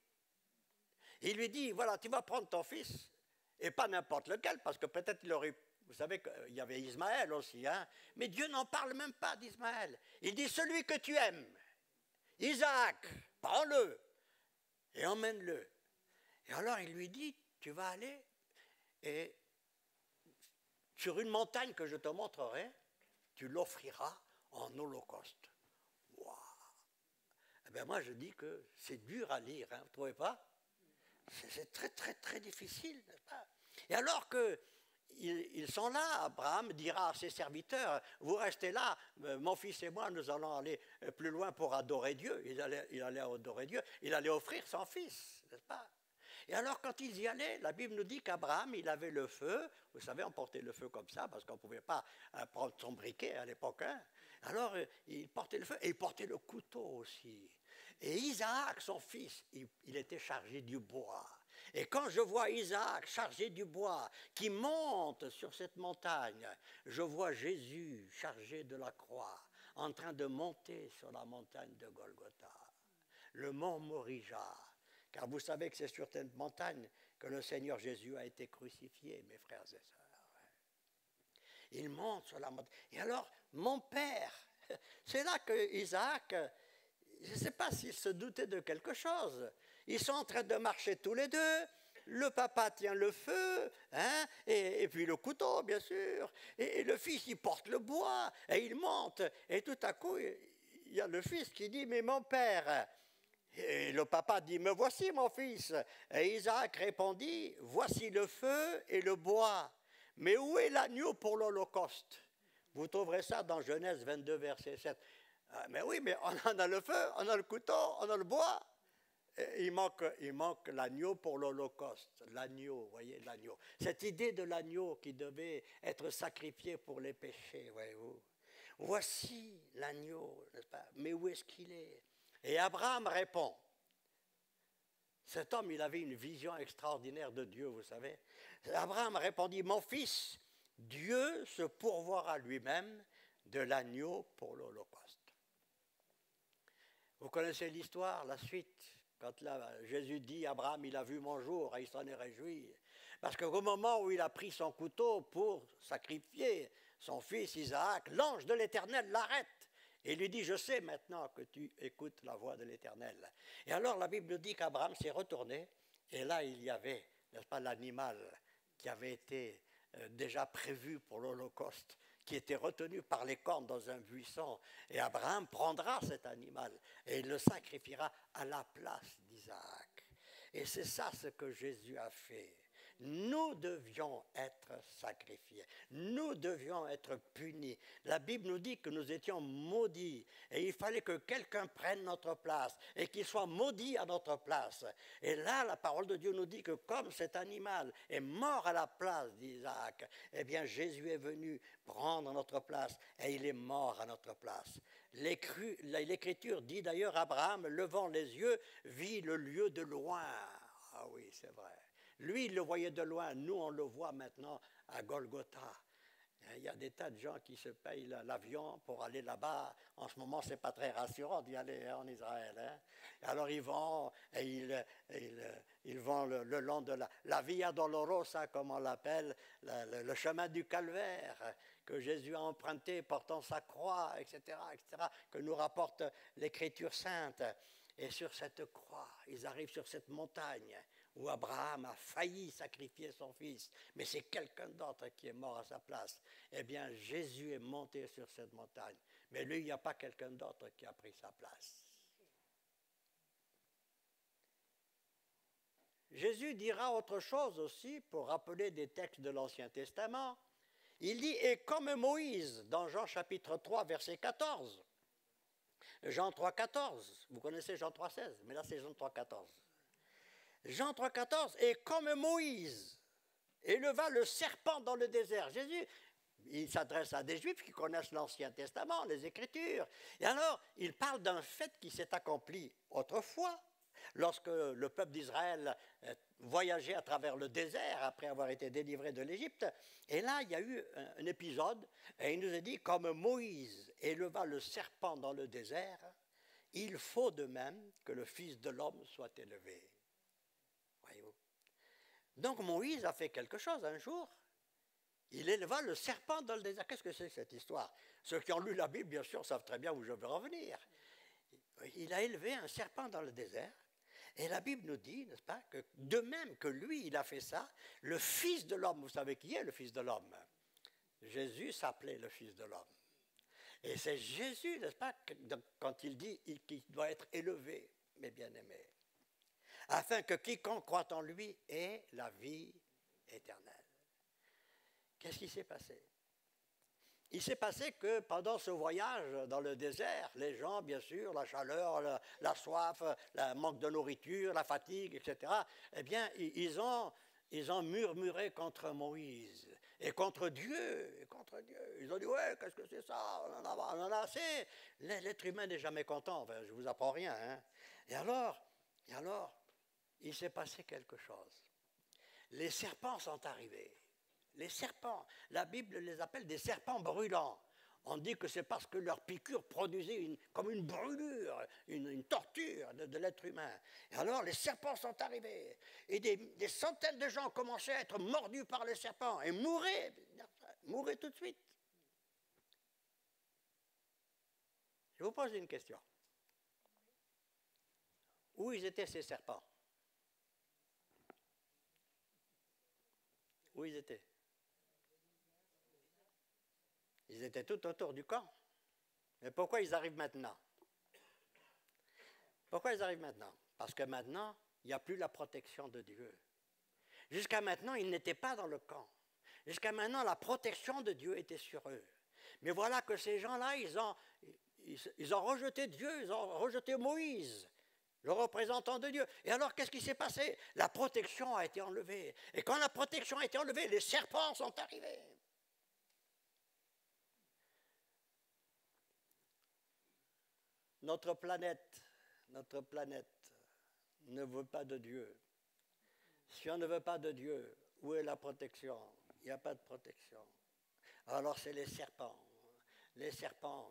Il lui dit, voilà, tu vas prendre ton fils, et pas n'importe lequel, parce que peut-être il aurait... Vous savez qu'il y avait Ismaël aussi, hein? Mais Dieu n'en parle même pas d'Ismaël. Il dit, celui que tu aimes, Isaac, prends-le et emmène-le. Et alors il lui dit, tu vas aller et sur une montagne que je te montrerai, tu l'offriras en holocauste. Wow. Eh bien moi je dis que c'est dur à lire, hein, vous ne trouvez pas? C'est très très très difficile, n'est-ce pas? Et alors que ils sont là, Abraham dira à ses serviteurs, vous restez là, mon fils et moi, nous allons aller plus loin pour adorer Dieu. Il allait adorer Dieu, il allait offrir son fils, n'est-ce pas? Et alors quand ils y allaient, la Bible nous dit qu'Abraham, il avait le feu, vous savez, on portait le feu comme ça, parce qu'on ne pouvait pas prendre son briquet à l'époque, hein. Alors il portait le feu, et il portait le couteau aussi. Et Isaac, son fils, il était chargé du bois. Et quand je vois Isaac chargé du bois qui monte sur cette montagne, je vois Jésus chargé de la croix en train de monter sur la montagne de Golgotha, le mont Morija. Car vous savez que c'est sur cette montagne que le Seigneur Jésus a été crucifié, mes frères et sœurs. Il monte sur la montagne. Et alors, mon père, c'est là que Isaac, je ne sais pas s'il se doutait de quelque chose. Ils sont en train de marcher tous les deux. Le papa tient le feu, hein, et puis le couteau, bien sûr. Et le fils, il porte le bois, et il monte. Et tout à coup, il y a le fils qui dit, mais mon père. Et le papa dit, me voici mon fils. Et Isaac répondit, voici le feu et le bois. Mais où est l'agneau pour l'Holocauste? Vous trouverez ça dans Genèse 22, verset 7. Mais oui, mais on en a le feu, on a le couteau, on a le bois. Il manque l'agneau pour l'Holocauste. L'agneau, vous voyez, l'agneau. Cette idée de l'agneau qui devait être sacrifié pour les péchés, voyez-vous. Voici l'agneau, n'est-ce pas? Mais où est-ce qu'il est? Et Abraham répond. Cet homme, il avait une vision extraordinaire de Dieu, vous savez. Abraham répondit, mon fils, Dieu se pourvoira lui-même de l'agneau pour l'Holocauste. Vous connaissez l'histoire, la suite. Quand là, Jésus dit, Abraham, il a vu mon jour, et il s'en est réjoui. Parce qu'au moment où il a pris son couteau pour sacrifier son fils Isaac, l'ange de l'Éternel l'arrête et lui dit, je sais maintenant que tu écoutes la voix de l'Éternel. Et alors la Bible dit qu'Abraham s'est retourné, et là il y avait, n'est-ce pas, l'animal qui avait été déjà prévu pour l'Holocauste, qui était retenu par les cornes dans un buisson. Et Abraham prendra cet animal et il le sacrifiera à la place d'Isaac. Et c'est ça ce que Jésus a fait. Nous devions être sacrifiés. Nous devions être punis. La Bible nous dit que nous étions maudits et il fallait que quelqu'un prenne notre place et qu'il soit maudit à notre place. Et là, la parole de Dieu nous dit que comme cet animal est mort à la place d'Isaac, eh bien Jésus est venu prendre notre place et il est mort à notre place. L'Écriture dit d'ailleurs, Abraham, levant les yeux, vit le lieu de loin. Ah oui, c'est vrai. Lui, il le voyait de loin. Nous, on le voit maintenant à Golgotha. Il y a des tas de gens qui se payent l'avion pour aller là-bas. En ce moment, ce n'est pas très rassurant d'y aller en Israël. Hein. Alors, ils vont, et ils vont le long de la Via Dolorosa, comme on l'appelle, le chemin du calvaire, que Jésus a emprunté portant sa croix, etc., que nous rapporte l'Écriture sainte. Et sur cette croix, ils arrivent sur cette montagne où Abraham a failli sacrifier son fils, mais c'est quelqu'un d'autre qui est mort à sa place. Eh bien, Jésus est monté sur cette montagne, mais lui, il n'y a pas quelqu'un d'autre qui a pris sa place. Jésus dira autre chose aussi, pour rappeler des textes de l'Ancien Testament. Il dit, et comme Moïse, dans Jean chapitre 3, verset 14, Jean 3, 14, vous connaissez Jean 3, 16, mais là c'est Jean 3, 14. Jean 3, 14, et comme Moïse éleva le serpent dans le désert. Jésus, il s'adresse à des Juifs qui connaissent l'Ancien Testament, les Écritures. Et alors, il parle d'un fait qui s'est accompli autrefois, lorsque le peuple d'Israël voyageait à travers le désert après avoir été délivré de l'Égypte. Et là, il y a eu un épisode, et il nous a dit, comme Moïse éleva le serpent dans le désert, il faut de même que le Fils de l'homme soit élevé. Voyez-vous. Donc Moïse a fait quelque chose un jour. Il éleva le serpent dans le désert. Qu'est-ce que c'est que cette histoire? Ceux qui ont lu la Bible, bien sûr, savent très bien où je veux revenir. Il a élevé un serpent dans le désert. Et la Bible nous dit, n'est-ce pas, que de même que lui, il a fait ça, le Fils de l'homme, vous savez qui est le Fils de l'homme? Jésus s'appelait le Fils de l'homme. Et c'est Jésus, n'est-ce pas, quand il dit qu'il doit être élevé, mes bien-aimés, afin que quiconque croit en lui ait la vie éternelle. Qu'est-ce qui s'est passé? Il s'est passé que pendant ce voyage dans le désert, les gens, bien sûr, la chaleur, la soif, le manque de nourriture, la fatigue, etc., eh bien, ils ont murmuré contre Moïse et contre Dieu. Ils ont dit, ouais, qu'est-ce que c'est ça? On en a assez. L'être humain n'est jamais content, enfin, je ne vous apprends rien. Hein. Et alors, il s'est passé quelque chose. Les serpents sont arrivés. Les serpents, la Bible les appelle des serpents brûlants. On dit que c'est parce que leur piqûre produisait comme une brûlure, une torture de l'être humain. Et alors les serpents sont arrivés. Et des centaines de gens commençaient à être mordus par les serpents et mouraient tout de suite. Je vous pose une question. Où ils étaient ces serpents? Où ils étaient? Ils étaient tout autour du camp. Mais pourquoi ils arrivent maintenant? Pourquoi ils arrivent maintenant? Parce que maintenant, il n'y a plus la protection de Dieu. Jusqu'à maintenant, ils n'étaient pas dans le camp. Jusqu'à maintenant, la protection de Dieu était sur eux. Mais voilà que ces gens-là, ils ont rejeté Dieu, ils ont rejeté Moïse, le représentant de Dieu. Et alors, qu'est-ce qui s'est passé? La protection a été enlevée. Et quand la protection a été enlevée, les serpents sont arrivés. Notre planète ne veut pas de Dieu. Si on ne veut pas de Dieu, où est la protection? Il n'y a pas de protection. Alors c'est les serpents. Les serpents,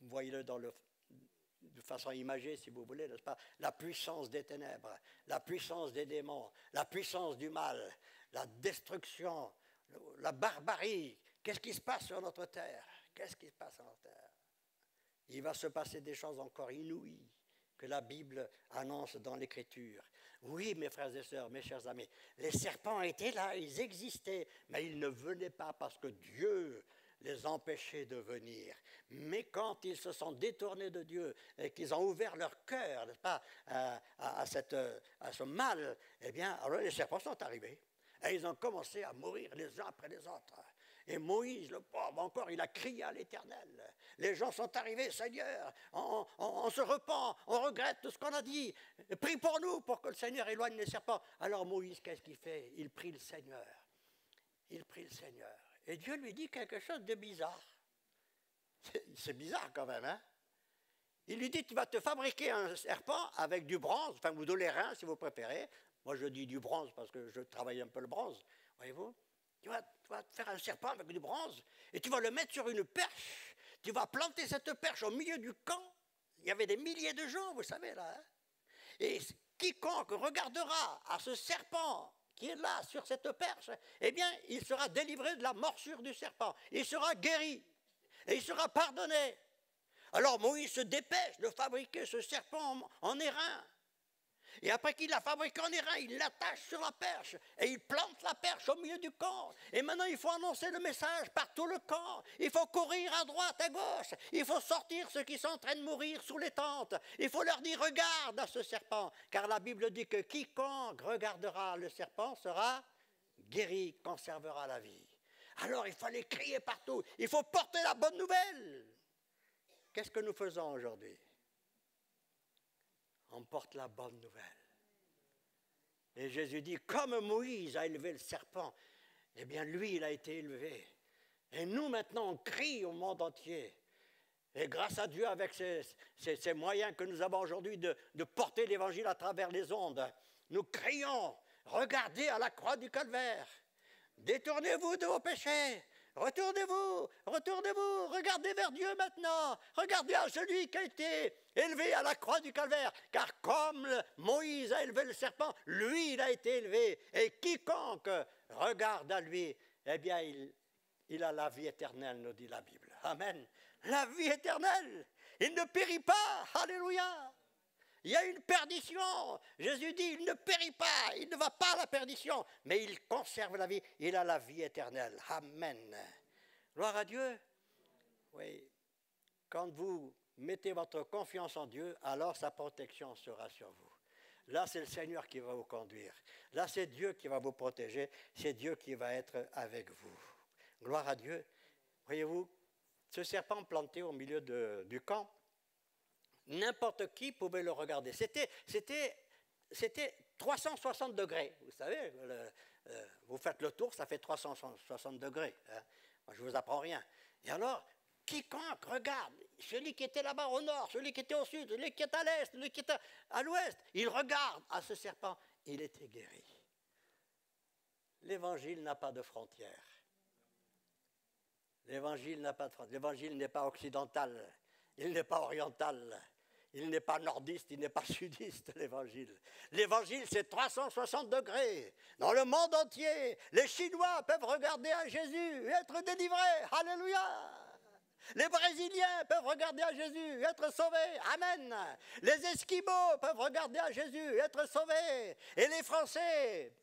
voyez-le de façon imagée, si vous voulez, n'est-ce pas? La puissance des ténèbres, la puissance des démons, la puissance du mal, la destruction, la barbarie. Qu'est-ce qui se passe sur notre terre? Qu'est-ce qui se passe sur notre terre? Il va se passer des choses encore inouïes que la Bible annonce dans l'Écriture. Oui, mes frères et sœurs, mes chers amis, les serpents étaient là, ils existaient, mais ils ne venaient pas parce que Dieu les empêchait de venir. Mais quand ils se sont détournés de Dieu et qu'ils ont ouvert leur cœur, n'est-ce pas, à ce mal, eh bien, alors les serpents sont arrivés. Et ils ont commencé à mourir les uns après les autres. Et Moïse, le pauvre, encore, il a crié à l'Éternel. Les gens sont arrivés, Seigneur, on se repent, on regrette tout ce qu'on a dit. Prie pour nous, pour que le Seigneur éloigne les serpents. Alors Moïse, qu'est-ce qu'il fait? Il prie le Seigneur. Il prie le Seigneur. Et Dieu lui dit quelque chose de bizarre. C'est bizarre quand même, hein? Il lui dit, tu vas te fabriquer un serpent avec du bronze, enfin, ou de l'airain, si vous préférez. Moi, je dis du bronze parce que je travaille un peu le bronze, voyez-vous. Tu vas te faire un serpent avec du bronze et tu vas le mettre sur une perche. Tu vas planter cette perche au milieu du camp. Il y avait des milliers de gens, vous savez, là. Hein? Et quiconque regardera à ce serpent qui est là, sur cette perche, eh bien, il sera délivré de la morsure du serpent. Il sera guéri et il sera pardonné. Alors Moïse se dépêche de fabriquer ce serpent en airain. Et après qu'il l'a fabriqué en airain, il l'attache sur la perche et il plante la perche au milieu du camp. Et maintenant, il faut annoncer le message par tout le camp. Il faut courir à droite, à gauche. Il faut sortir ceux qui sont en train de mourir sous les tentes. Il faut leur dire, regarde à ce serpent. Car la Bible dit que quiconque regardera le serpent sera guéri, conservera la vie. Alors, il fallait crier partout. Il faut porter la bonne nouvelle. Qu'est-ce que nous faisons aujourd'hui? On porte la bonne nouvelle. Et Jésus dit, comme Moïse a élevé le serpent, eh bien lui, il a été élevé. Et nous, maintenant, on crie au monde entier. Et grâce à Dieu, avec ces moyens que nous avons aujourd'hui de porter l'évangile à travers les ondes, nous crions, regardez à la croix du calvaire. Détournez-vous de vos péchés. Retournez-vous, retournez-vous, regardez vers Dieu maintenant, regardez à celui qui a été élevé à la croix du calvaire, car comme Moïse a élevé le serpent, lui il a été élevé, et quiconque regarde à lui, eh bien il a la vie éternelle, nous dit la Bible. Amen. La vie éternelle, il ne périt pas, alléluia. Il y a une perdition. Jésus dit, il ne périt pas, il ne va pas à la perdition, mais il conserve la vie, il a la vie éternelle. Amen. Gloire à Dieu. Oui, quand vous mettez votre confiance en Dieu, alors sa protection sera sur vous. Là, c'est le Seigneur qui va vous conduire. Là, c'est Dieu qui va vous protéger, c'est Dieu qui va être avec vous. Gloire à Dieu. Voyez-vous, ce serpent planté au milieu du camp, n'importe qui pouvait le regarder. C'était 360 degrés. Vous savez, vous faites le tour, ça fait 360 degrés. Hein. Moi, je ne vous apprends rien. Et alors, quiconque regarde, celui qui était là-bas au nord, celui qui était au sud, celui qui est à l'est, celui qui est à l'ouest, il regarde à ce serpent, il était guéri. L'évangile n'a pas de frontières. L'évangile n'a pas de frontières. L'évangile n'est pas occidental, il n'est pas oriental. Il n'est pas nordiste, il n'est pas sudiste, l'évangile. L'évangile, c'est 360 degrés. Dans le monde entier, les Chinois peuvent regarder à Jésus et être délivrés. Alléluia. Les Brésiliens peuvent regarder à Jésus et être sauvés. Amen. Les Esquimaux peuvent regarder à Jésus et être sauvés. Et les Français,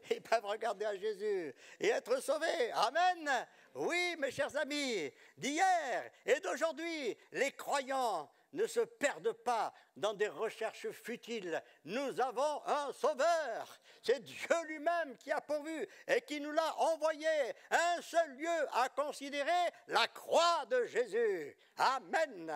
ils peuvent regarder à Jésus et être sauvés. Amen. Oui, mes chers amis, d'hier et d'aujourd'hui, les croyants ne se perdent pas dans des recherches futiles. Nous avons un sauveur. C'est Dieu lui-même qui a pourvu et qui nous l'a envoyé. Un seul lieu à considérer, la croix de Jésus. Amen.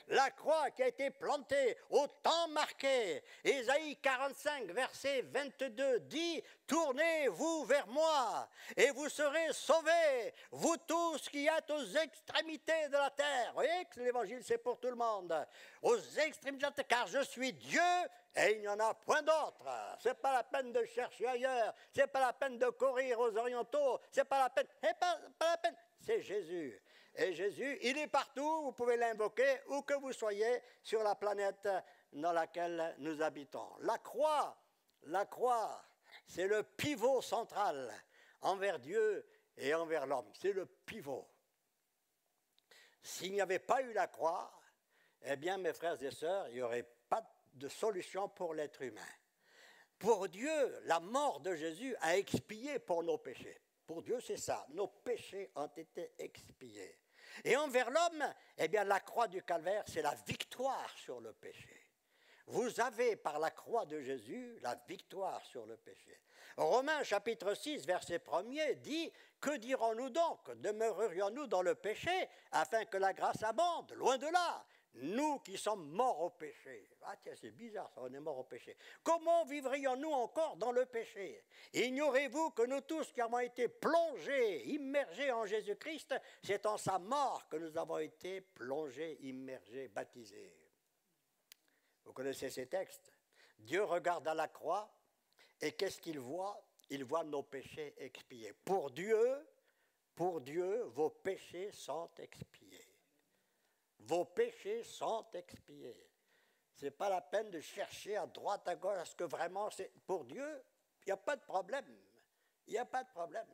La croix qui a été plantée au temps marqué. Ésaïe 45, verset 22 dit « Tournez-vous vers moi et vous serez sauvés, vous tous qui êtes aux extrémités de la terre. » Vous voyez que l'évangile c'est pour tout le monde. Aux extrémités de la terre, car je suis Dieu et il n'y en a point d'autre. Ce n'est pas la peine de chercher ailleurs, ce n'est pas la peine de courir aux orientaux, c'est pas la peine, c'est Jésus. Et Jésus, il est partout, vous pouvez l'invoquer, où que vous soyez sur la planète dans laquelle nous habitons. La croix C'est le pivot central envers Dieu et envers l'homme. C'est le pivot. S'il n'y avait pas eu la croix, eh bien, mes frères et sœurs, il n'y aurait pas de solution pour l'être humain. Pour Dieu, la mort de Jésus a expié pour nos péchés. Pour Dieu, c'est ça. Nos péchés ont été expiés. Et envers l'homme, eh bien, la croix du calvaire, c'est la victoire sur le péché. Vous avez, par la croix de Jésus, la victoire sur le péché. Romains chapitre 6, verset 1er dit « Que dirons-nous donc? Demeurerions-nous dans le péché afin que la grâce abonde? Loin de là, nous qui sommes morts au péché. » Ah tiens, c'est bizarre ça, on est morts au péché. Comment vivrions-nous encore dans le péché? Ignorez-vous que nous tous qui avons été plongés, immergés en Jésus-Christ, c'est en sa mort que nous avons été plongés, immergés, baptisés. Vous connaissez ces textes. Dieu regarde à la croix et qu'est-ce qu'il voit? Il voit nos péchés expiés. Pour Dieu, vos péchés sont expiés. Vos péchés sont expiés. Ce n'est pas la peine de chercher à droite, à gauche, est-ce que vraiment c'est pour Dieu? Il n'y a pas de problème. Il n'y a pas de problème.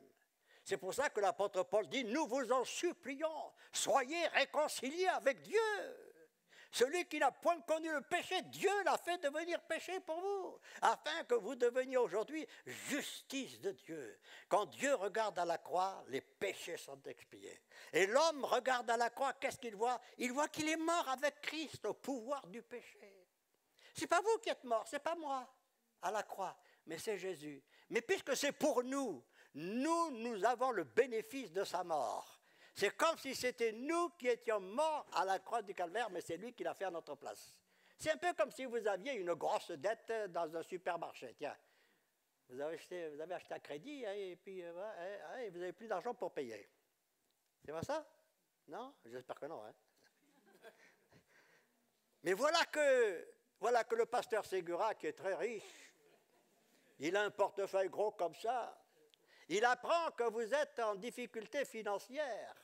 C'est pour ça que l'apôtre Paul dit, nous vous en supplions, soyez réconciliés avec Dieu. Celui qui n'a point connu le péché, Dieu l'a fait devenir péché pour vous, afin que vous deveniez aujourd'hui justice de Dieu. Quand Dieu regarde à la croix, les péchés sont expiés. Et l'homme regarde à la croix, qu'est-ce qu'il voit? Il voit qu'il est mort avec Christ au pouvoir du péché. Ce n'est pas vous qui êtes mort, ce n'est pas moi à la croix, mais c'est Jésus. Mais puisque c'est pour nous, nous avons le bénéfice de sa mort. C'est comme si c'était nous qui étions morts à la croix du calvaire, mais c'est lui qui l'a fait à notre place. C'est un peu comme si vous aviez une grosse dette dans un supermarché. Tiens, vous avez acheté à crédit hein, et puis vous n'avez plus d'argent pour payer. C'est pas ça? Non? J'espère que non. Hein? Mais voilà que le pasteur Ségura, qui est très riche, il a un portefeuille gros comme ça. Il apprend que vous êtes en difficulté financière.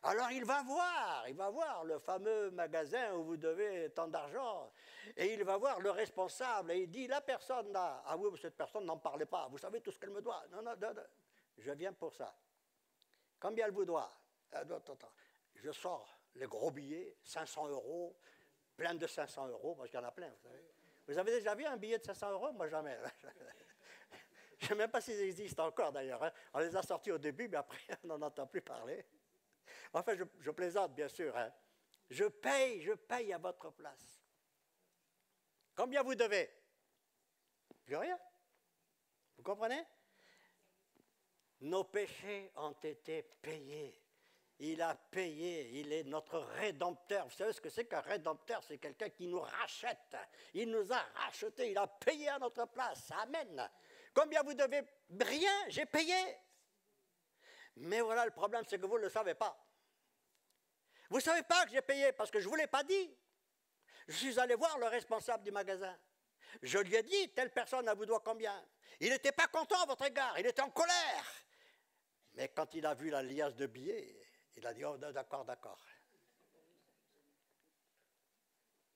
Alors il va voir le fameux magasin où vous devez tant d'argent. Et il va voir le responsable et il dit, la personne là, ah oui, cette personne n'en parlez pas, vous savez tout ce qu'elle me doit. Non, je viens pour ça. Combien elle vous doit? Je sors les gros billets, 500 €, plein de 500 €, parce qu'il y en a plein, vous savez. Vous avez déjà vu un billet de 500 €? Moi, jamais. Je ne sais même pas s'ils existent encore d'ailleurs. Hein. On les a sortis au début, mais après, on n'en entend plus parler. Enfin, je plaisante, bien sûr. Hein. Je paye à votre place. Combien vous devez? Plus rien. Vous comprenez? Nos péchés ont été payés. Il a payé, il est notre rédempteur. Vous savez ce que c'est qu'un rédempteur? C'est quelqu'un qui nous rachète. Il nous a rachetés, il a payé à notre place. Amen. Combien vous devez? Rien, j'ai payé. Mais voilà, le problème, c'est que vous ne le savez pas. Vous ne savez pas que j'ai payé parce que je ne vous l'ai pas dit. Je suis allé voir le responsable du magasin. Je lui ai dit, telle personne, elle vous doit combien? Il n'était pas content à votre égard, il était en colère. Mais quand il a vu la liasse de billets, il a dit, oh d'accord.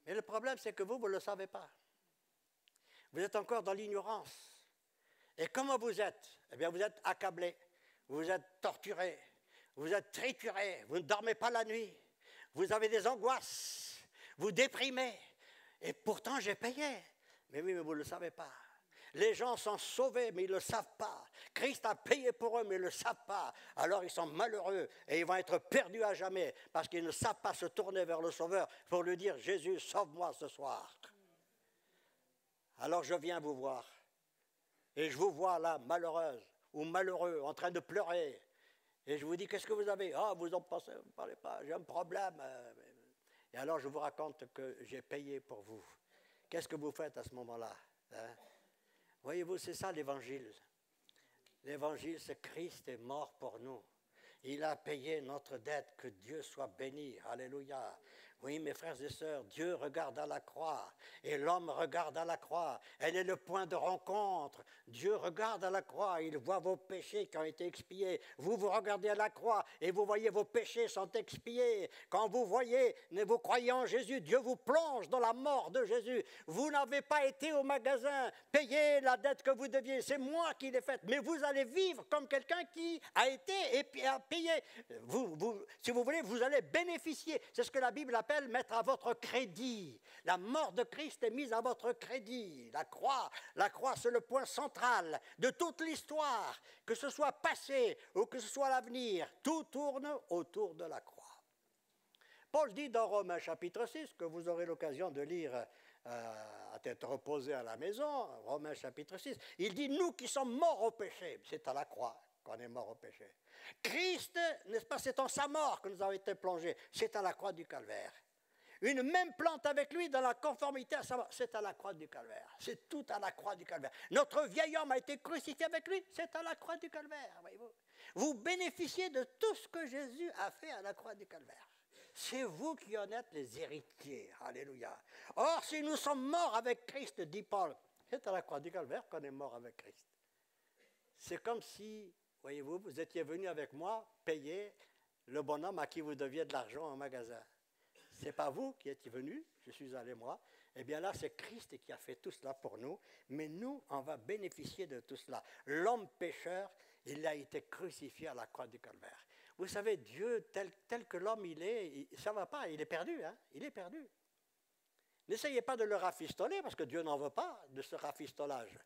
Mais le problème, c'est que vous ne le savez pas. Vous êtes encore dans l'ignorance. Et comment vous êtes? Eh bien, vous êtes accablé, vous êtes torturé, vous êtes trituré, vous ne dormez pas la nuit, vous avez des angoisses, vous déprimez. Et pourtant, j'ai payé. Mais oui, mais vous ne le savez pas. Les gens sont sauvés, mais ils ne le savent pas. Christ a payé pour eux, mais ils ne le savent pas. Alors ils sont malheureux et ils vont être perdus à jamais parce qu'ils ne savent pas se tourner vers le Sauveur pour lui dire « Jésus, sauve-moi ce soir ». Alors je viens vous voir. Et je vous vois là, malheureuse ou malheureux, en train de pleurer. Et je vous dis, qu'est-ce que vous avez? Ah, vous en pensez, vous ne parlez pas, j'ai un problème. Et alors je vous raconte que j'ai payé pour vous. Qu'est-ce que vous faites à ce moment-là? Hein? Voyez-vous, c'est ça l'évangile. L'évangile, c'est Christ est mort pour nous. Il a payé notre dette, que Dieu soit béni. Alléluia. Oui, mes frères et sœurs, Dieu regarde à la croix et l'homme regarde à la croix. Elle est le point de rencontre. Dieu regarde à la croix, il voit vos péchés qui ont été expiés. Vous regardez à la croix et vous voyez vos péchés sont expiés. Quand vous voyez, vous croyez en Jésus, Dieu vous plonge dans la mort de Jésus. Vous n'avez pas été au magasin payer la dette que vous deviez, c'est moi qui l'ai faite. Mais vous allez vivre comme quelqu'un qui a été et a payé. Si vous voulez, vous allez bénéficier. C'est ce que la Bible appelle mettre à votre crédit. La mort de Christ est mise à votre crédit. La croix, c'est le point central de toute l'histoire. Que ce soit passé ou que ce soit l'avenir, tout tourne autour de la croix. Paul dit dans Romains chapitre 6, que vous aurez l'occasion de lire à tête reposée à la maison, Romains chapitre 6, il dit, nous qui sommes morts au péché, c'est à la croix qu'on est mort au péché. Christ, n'est-ce pas, c'est en sa mort que nous avons été plongés, c'est à la croix du calvaire. Une même plante avec lui dans la conformité à sa mort, c'est à la croix du calvaire. C'est tout à la croix du calvaire. Notre vieil homme a été crucifié avec lui, c'est à la croix du calvaire. Voyez-vous. Vous bénéficiez de tout ce que Jésus a fait à la croix du calvaire. C'est vous qui en êtes les héritiers. Alléluia. Or, si nous sommes morts avec Christ, dit Paul, c'est à la croix du calvaire qu'on est mort avec Christ. C'est comme si, voyez-vous, vous étiez venu avec moi payer le bonhomme à qui vous deviez de l'argent en magasin. Ce n'est pas vous qui êtes venu, je suis allé moi. Eh bien là, c'est Christ qui a fait tout cela pour nous, mais nous, on va bénéficier de tout cela. L'homme pécheur, il a été crucifié à la croix du calvaire. Vous savez, Dieu, tel que l'homme il est, ça ne va pas, il est perdu, hein? Il est perdu. N'essayez pas de le rafistoler, parce que Dieu n'en veut pas de ce rafistolage.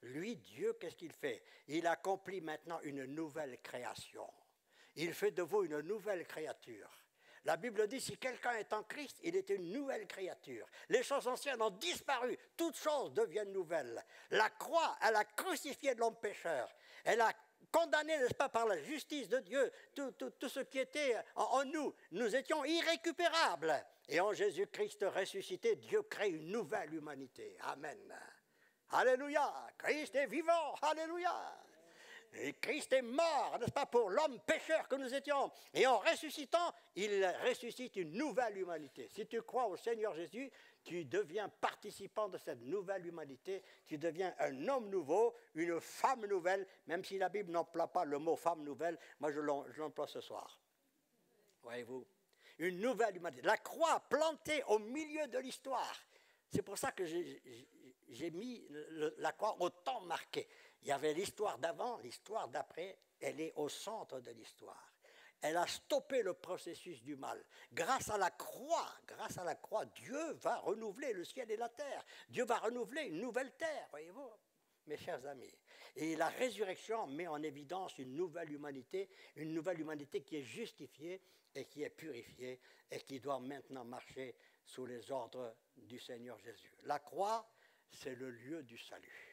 Lui, Dieu, qu'est-ce qu'il fait? Il accomplit maintenant une nouvelle création. Il fait de vous une nouvelle créature. La Bible dit, si quelqu'un est en Christ, il est une nouvelle créature. Les choses anciennes ont disparu, toutes choses deviennent nouvelles. La croix, elle a crucifié l'homme pécheur. Elle a condamné, n'est-ce pas, par la justice de Dieu, tout ce qui était en nous. Nous étions irrécupérables. Et en Jésus-Christ ressuscité, Dieu crée une nouvelle humanité. Amen. Alléluia. Christ est vivant. Alléluia. Et Christ est mort, n'est-ce pas, pour l'homme pécheur que nous étions. Et en ressuscitant, il ressuscite une nouvelle humanité. Si tu crois au Seigneur Jésus, tu deviens participant de cette nouvelle humanité. Tu deviens un homme nouveau, une femme nouvelle, même si la Bible n'emploie pas le mot femme nouvelle, moi je l'emploie ce soir. Voyez-vous, une nouvelle humanité. La croix plantée au milieu de l'histoire. C'est pour ça que j'ai mis la croix au temps marqué. Il y avait l'histoire d'avant, l'histoire d'après, elle est au centre de l'histoire. Elle a stoppé le processus du mal. Grâce à la croix, Dieu va renouveler le ciel et la terre. Dieu va renouveler une nouvelle terre, voyez-vous, mes chers amis. Et la résurrection met en évidence une nouvelle humanité qui est justifiée et qui est purifiée et qui doit maintenant marcher sous les ordres du Seigneur Jésus. La croix, c'est le lieu du salut.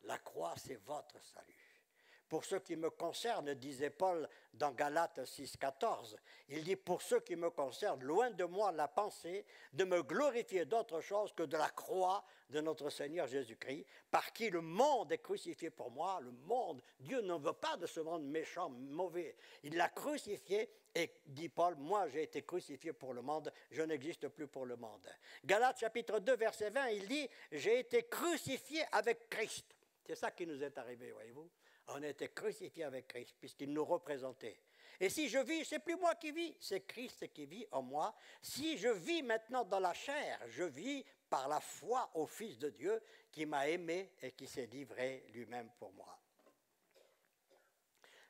La croix, c'est votre salut. Pour ce qui me concerne, disait Paul dans Galates 6,14, il dit, pour ce qui me concerne, loin de moi la pensée de me glorifier d'autre chose que de la croix de notre Seigneur Jésus-Christ, par qui le monde est crucifié pour moi. Le monde, Dieu ne veut pas de ce monde méchant, mauvais. Il l'a crucifié et, dit Paul, moi j'ai été crucifié pour le monde, je n'existe plus pour le monde. Galates chapitre 2, verset 20, il dit, j'ai été crucifié avec Christ. C'est ça qui nous est arrivé, voyez-vous. On a été crucifié avec Christ, puisqu'il nous représentait. Et si je vis, c'est plus moi qui vis, c'est Christ qui vit en moi. Si je vis maintenant dans la chair, je vis par la foi au Fils de Dieu qui m'a aimé et qui s'est livré lui-même pour moi.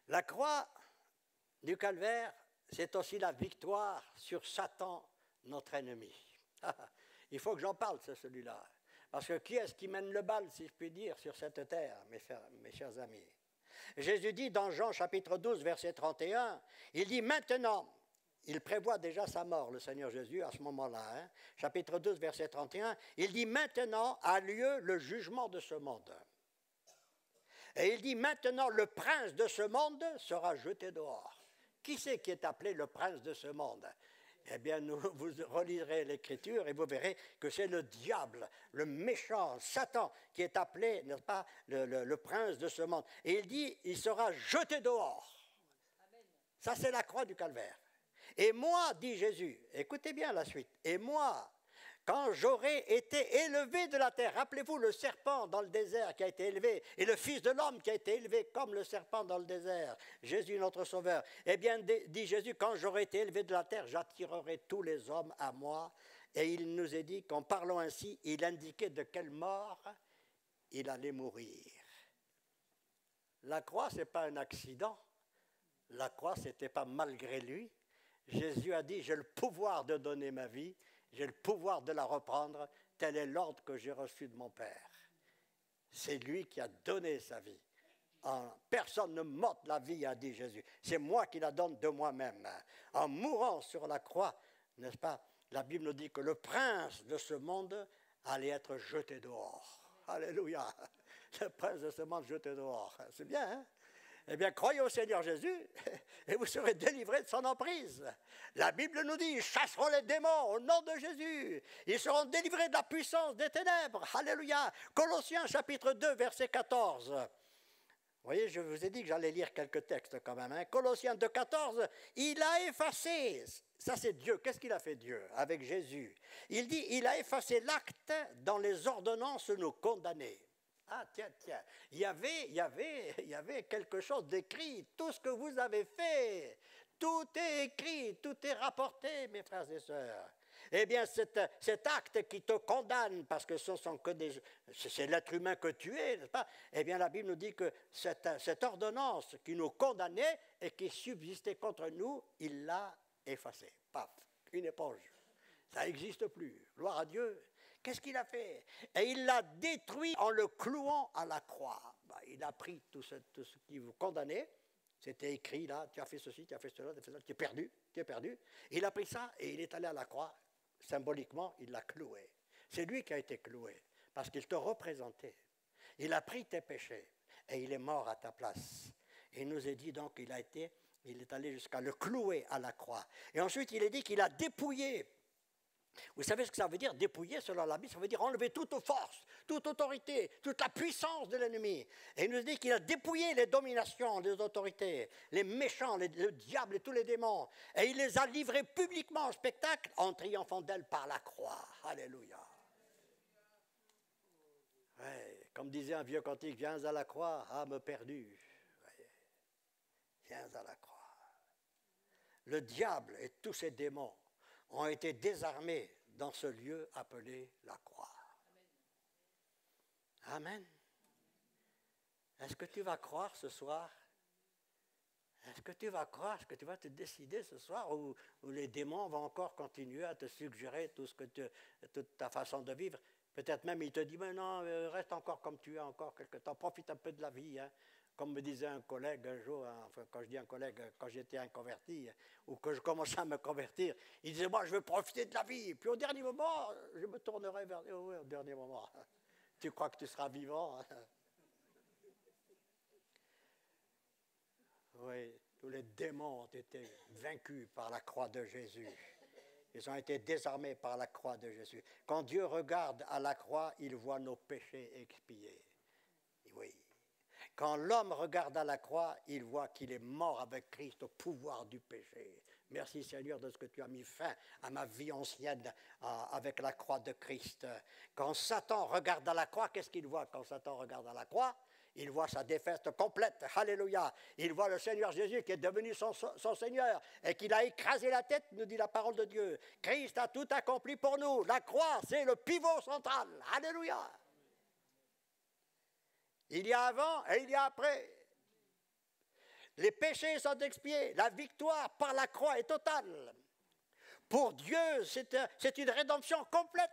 La croix du calvaire, c'est aussi la victoire sur Satan, notre ennemi. Il faut que j'en parle, c'est celui-là. Parce que qui est-ce qui mène le bal, si je puis dire, sur cette terre, mes chers amis? Jésus dit dans Jean chapitre 12, verset 31, il dit maintenant, il prévoit déjà sa mort, le Seigneur Jésus, à ce moment-là, hein, chapitre 12, verset 31, il dit maintenant a lieu le jugement de ce monde. Et il dit maintenant le prince de ce monde sera jeté dehors. Qui c'est qui est appelé le prince de ce monde? Eh bien, vous relirez l'Écriture et vous verrez que c'est le diable, le méchant, Satan, qui est appelé, n'est-ce pas, le prince de ce monde. Et il dit, il sera jeté dehors. Amen. Ça, c'est la croix du calvaire. Et moi, dit Jésus, écoutez bien la suite, et moi, quand j'aurai été élevé de la terre, rappelez-vous le serpent dans le désert qui a été élevé, et le Fils de l'homme qui a été élevé comme le serpent dans le désert, Jésus notre Sauveur. Eh bien, dit Jésus, quand j'aurai été élevé de la terre, j'attirerai tous les hommes à moi. Et il nous est dit qu'en parlant ainsi, il indiquait de quelle mort il allait mourir. La croix, ce n'est pas un accident. La croix, ce n'était pas malgré lui. Jésus a dit, j'ai le pouvoir de donner ma vie, j'ai le pouvoir de la reprendre, tel est l'ordre que j'ai reçu de mon Père. C'est lui qui a donné sa vie. Personne ne m'ôte la vie, a dit Jésus. C'est moi qui la donne de moi-même. En mourant sur la croix, n'est-ce pas, la Bible nous dit que le prince de ce monde allait être jeté dehors. Alléluia. Le prince de ce monde jeté dehors. C'est bien, hein? Eh bien, croyez au Seigneur Jésus et vous serez délivrés de son emprise. La Bible nous dit, ils chasseront les démons au nom de Jésus. Ils seront délivrés de la puissance des ténèbres. Alléluia. Colossiens chapitre 2, verset 14. Vous voyez, je vous ai dit que j'allais lire quelques textes quand même. Hein. Colossiens 2, 14, il a effacé, ça c'est Dieu, qu'est-ce qu'il a fait Dieu avec Jésus? Il dit, il a effacé l'acte dans les ordonnances nous condamner. Ah tiens, il y avait quelque chose d'écrit, tout ce que vous avez fait, tout est écrit, tout est rapporté, mes frères et sœurs. Eh bien, cet acte qui te condamne, parce que ce sont que c'est l'être humain que tu es, n'est-ce pas? Eh bien, la Bible nous dit que cette ordonnance qui nous condamnait et qui subsistait contre nous, il l'a effacée. Paf, une éponge. Ça n'existe plus. Gloire à Dieu. Qu'est-ce qu'il a fait? Et il l'a détruit en le clouant à la croix. Il a pris tout ce qui vous condamnait. C'était écrit là, tu as fait ceci, tu as fait cela, tu es perdu, tu es perdu. Il a pris ça et il est allé à la croix. Symboliquement, il l'a cloué. C'est lui qui a été cloué, parce qu'il te représentait. Il a pris tes péchés et il est mort à ta place. Et il nous est dit donc il est allé jusqu'à le clouer à la croix. Et ensuite, il est dit qu'il a dépouillé. Vous savez ce que ça veut dire, dépouiller, selon la Bible? Ça veut dire enlever toute force, toute autorité, toute la puissance de l'ennemi. Et il nous dit qu'il a dépouillé les dominations, les autorités, les méchants, le diable et tous les démons. Et il les a livrés publiquement en spectacle en triomphant d'elle par la croix. Alléluia. Ouais, comme disait un vieux cantique, viens à la croix, âme perdue. Ouais. Viens à la croix. Le diable et tous ses démons ont été désarmés dans ce lieu appelé la croix. Amen. Est-ce que tu vas croire ce soir? Est-ce que tu vas croire? Est-ce que tu vas te décider ce soir où les démons vont encore continuer à te suggérer toute ta façon de vivre? Peut-être même il te dit, mais non, reste encore comme tu es encore quelque temps, profite un peu de la vie. Hein. Comme me disait un collègue un jour, enfin, quand je dis un collègue, quand j'étais inconverti, ou que je commençais à me convertir, il disait, moi je veux profiter de la vie, puis au dernier moment, je me tournerai vers Dieu. Oui, au dernier moment. Tu crois que tu seras vivant? Oui, tous les démons ont été vaincus par la croix de Jésus. Ils ont été désarmés par la croix de Jésus. Quand Dieu regarde à la croix, il voit nos péchés expiés. Oui. Quand l'homme regarde à la croix, il voit qu'il est mort avec Christ au pouvoir du péché. Merci Seigneur de ce que tu as mis fin à ma vie ancienne avec la croix de Christ. Quand Satan regarde à la croix, qu'est-ce qu'il voit quand Satan regarde à la croix? Il voit sa défaite complète. Alléluia. Il voit le Seigneur Jésus qui est devenu son Seigneur et qu'il a écrasé la tête, nous dit la parole de Dieu. Christ a tout accompli pour nous. La croix, c'est le pivot central. Alléluia. Il y a avant et il y a après. Les péchés sont expiés. La victoire par la croix est totale. Pour Dieu, c'est une rédemption complète.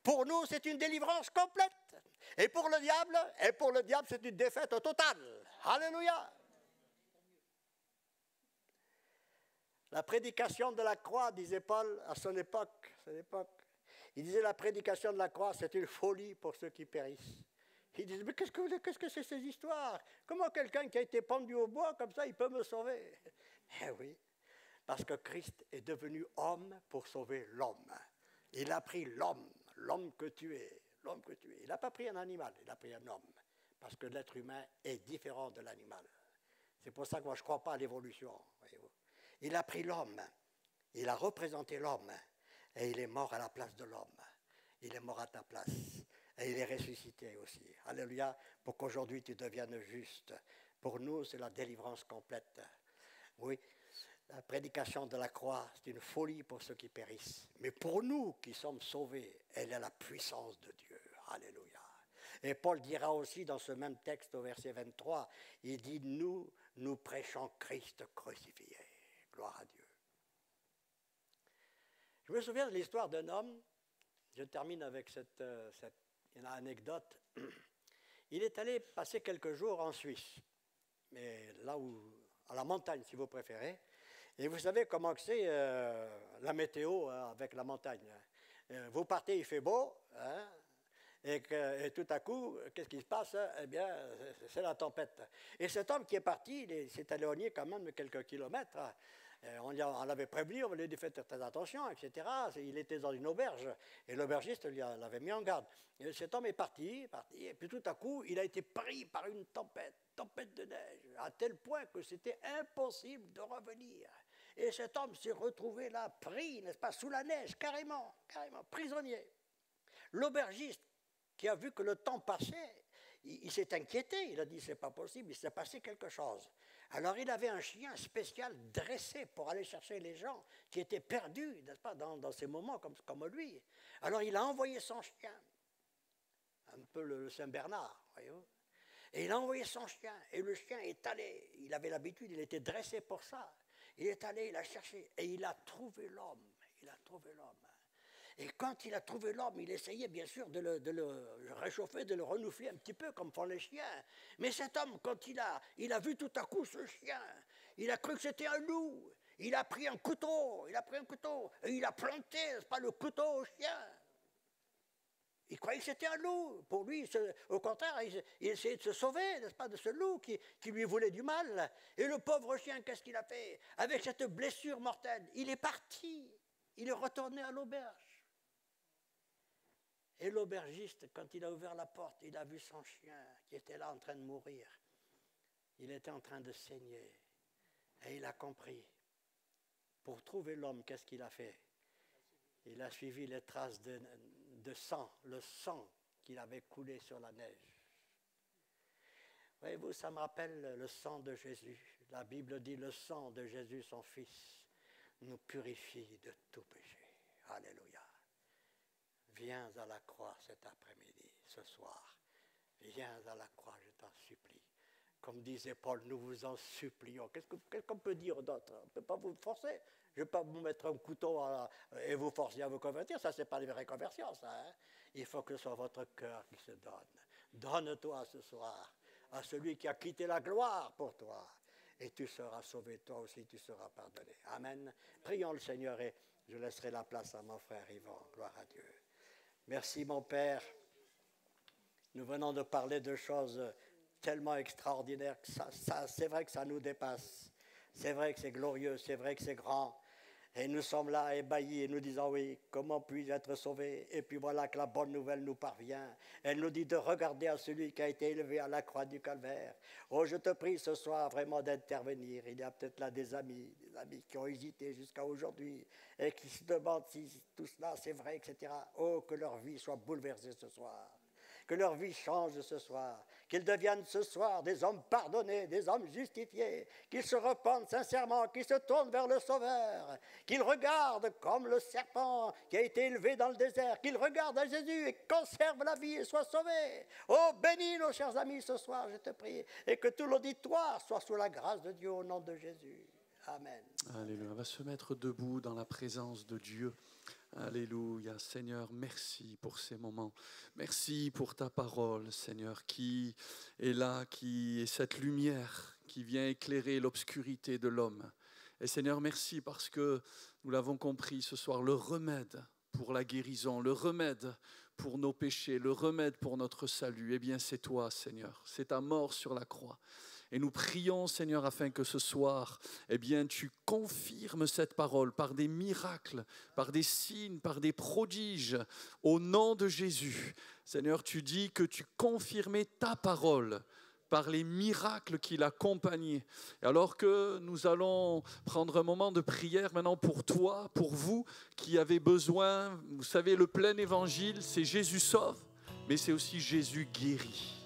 Pour nous, c'est une délivrance complète. Et pour le diable, c'est une défaite totale. Alléluia. La prédication de la croix, disait Paul à son époque, il disait la prédication de la croix, c'est une folie pour ceux qui périssent. Il disait, mais qu'est-ce que c'est ces histoires? Comment quelqu'un qui a été pendu au bois comme ça, il peut me sauver? Eh oui, parce que Christ est devenu homme pour sauver l'homme. Il a pris l'homme que tu es. L'homme que tu es. Il n'a pas pris un animal, il a pris un homme. Parce que l'être humain est différent de l'animal. C'est pour ça que moi je ne crois pas à l'évolution. Voyez-vous. Il a pris l'homme. Il a représenté l'homme et il est mort à la place de l'homme. Il est mort à ta place et il est ressuscité aussi. Alléluia, pour qu'aujourd'hui tu deviennes juste. Pour nous, c'est la délivrance complète. Oui, la prédication de la croix, c'est une folie pour ceux qui périssent. Mais pour nous qui sommes sauvés, elle est la puissance de Dieu. Alléluia. Et Paul dira aussi dans ce même texte au verset 23, il dit, nous prêchons Christ crucifié. Gloire à Dieu. Je me souviens de l'histoire d'un homme, je termine avec cette anecdote. Il est allé passer quelques jours en Suisse, mais là où, à la montagne si vous préférez. Et vous savez comment c'est la météo avec la montagne. Vous partez, il fait beau, hein, et tout à coup, qu'est-ce qui se passe? Eh bien, c'est la tempête. Et cet homme qui est parti, il s'est éloigné quand même de quelques kilomètres. On l'avait prévenu, on lui a dit faites très attention, etc. Il était dans une auberge et l'aubergiste l'avait mis en garde. Et cet homme est parti, et puis tout à coup, il a été pris par une tempête de neige, à tel point que c'était impossible de revenir. Et cet homme s'est retrouvé là, pris, n'est-ce pas, sous la neige, carrément, prisonnier. L'aubergiste, qui a vu que le temps passait, il s'est inquiété, il a dit c'est pas possible, il s'est passé quelque chose. Alors il avait un chien spécial dressé pour aller chercher les gens qui étaient perdus, n'est-ce pas, dans ces moments comme lui. Alors il a envoyé son chien, un peu le Saint-Bernard, voyez-vous. Et il a envoyé son chien, et le chien est allé, il avait l'habitude, il était dressé pour ça. Il est allé, il a cherché, et il a trouvé l'homme, Et quand il a trouvé l'homme, il essayait bien sûr de le réchauffer, de le renouveler un petit peu comme font les chiens. Mais cet homme, quand il a vu tout à coup ce chien, il a cru que c'était un loup. Il a pris un couteau, et il a planté, n'est-ce pas, le couteau au chien. Il croyait que c'était un loup. Pour lui, au contraire, il essayait de se sauver, n'est-ce pas, de ce loup qui lui voulait du mal. Et le pauvre chien, qu'est-ce qu'il a fait? Avec cette blessure mortelle, il est parti. Il est retourné à l'auberge. Et l'aubergiste, quand il a ouvert la porte, il a vu son chien qui était là en train de mourir. Il était en train de saigner. Et il a compris. Pour trouver l'homme, qu'est-ce qu'il a fait? Il a suivi les traces de sang, le sang qu'il avait coulé sur la neige. Voyez-vous, ça me rappelle le sang de Jésus. La Bible dit le sang de Jésus, son Fils, nous purifie de tout péché. Alléluia. Viens à la croix cet après-midi, ce soir. Viens à la croix, je t'en supplie. Comme disait Paul, nous vous en supplions. Qu'est-ce qu'on peut dire d'autre? On ne peut pas vous forcer. Je ne vais pas vous mettre un couteau et vous forcer à vous convertir. Ça, ce n'est pas une vraie conversion, ça. Hein? Il faut que ce soit votre cœur qui se donne. Donne-toi ce soir à celui qui a quitté la gloire pour toi. Et tu seras sauvé, toi aussi, tu seras pardonné. Amen. Prions le Seigneur et je laisserai la place à mon frère Yvan. Gloire à Dieu. Merci mon Père. Nous venons de parler de choses tellement extraordinaires que ça, c'est vrai que ça nous dépasse. C'est vrai que c'est glorieux, c'est vrai que c'est grand. Et nous sommes là ébahis et nous disons oui, comment puis-je être sauvé? Et puis voilà que la bonne nouvelle nous parvient. Elle nous dit de regarder à celui qui a été élevé à la croix du calvaire. Oh, je te prie ce soir vraiment d'intervenir. Il y a peut-être là des amis qui ont hésité jusqu'à aujourd'hui et qui se demandent si tout cela c'est vrai, etc. Oh, que leur vie soit bouleversée ce soir. Que leur vie change ce soir, qu'ils deviennent ce soir des hommes pardonnés, des hommes justifiés, qu'ils se repentent sincèrement, qu'ils se tournent vers le Sauveur, qu'ils regardent comme le serpent qui a été élevé dans le désert, qu'ils regardent à Jésus et conservent la vie et soient sauvés. Oh, bénis nos chers amis ce soir, je te prie, et que tout l'auditoire soit sous la grâce de Dieu au nom de Jésus. Amen. Alléluia. On va se mettre debout dans la présence de Dieu. Alléluia. Seigneur, merci pour ces moments. Merci pour ta parole, Seigneur, qui est là, qui est cette lumière qui vient éclairer l'obscurité de l'homme. Et Seigneur, merci parce que nous l'avons compris ce soir, le remède pour la guérison, le remède pour nos péchés, le remède pour notre salut, eh bien c'est toi, Seigneur. C'est ta mort sur la croix. Et nous prions, Seigneur, afin que ce soir, eh bien, tu confirmes cette parole par des miracles, par des signes, par des prodiges, au nom de Jésus. Seigneur, tu dis que tu confirmais ta parole par les miracles qui l'accompagnaient. Et alors que nous allons prendre un moment de prière maintenant pour toi, pour vous qui avez besoin, vous savez, le plein évangile, c'est Jésus sauve, mais c'est aussi Jésus guérit.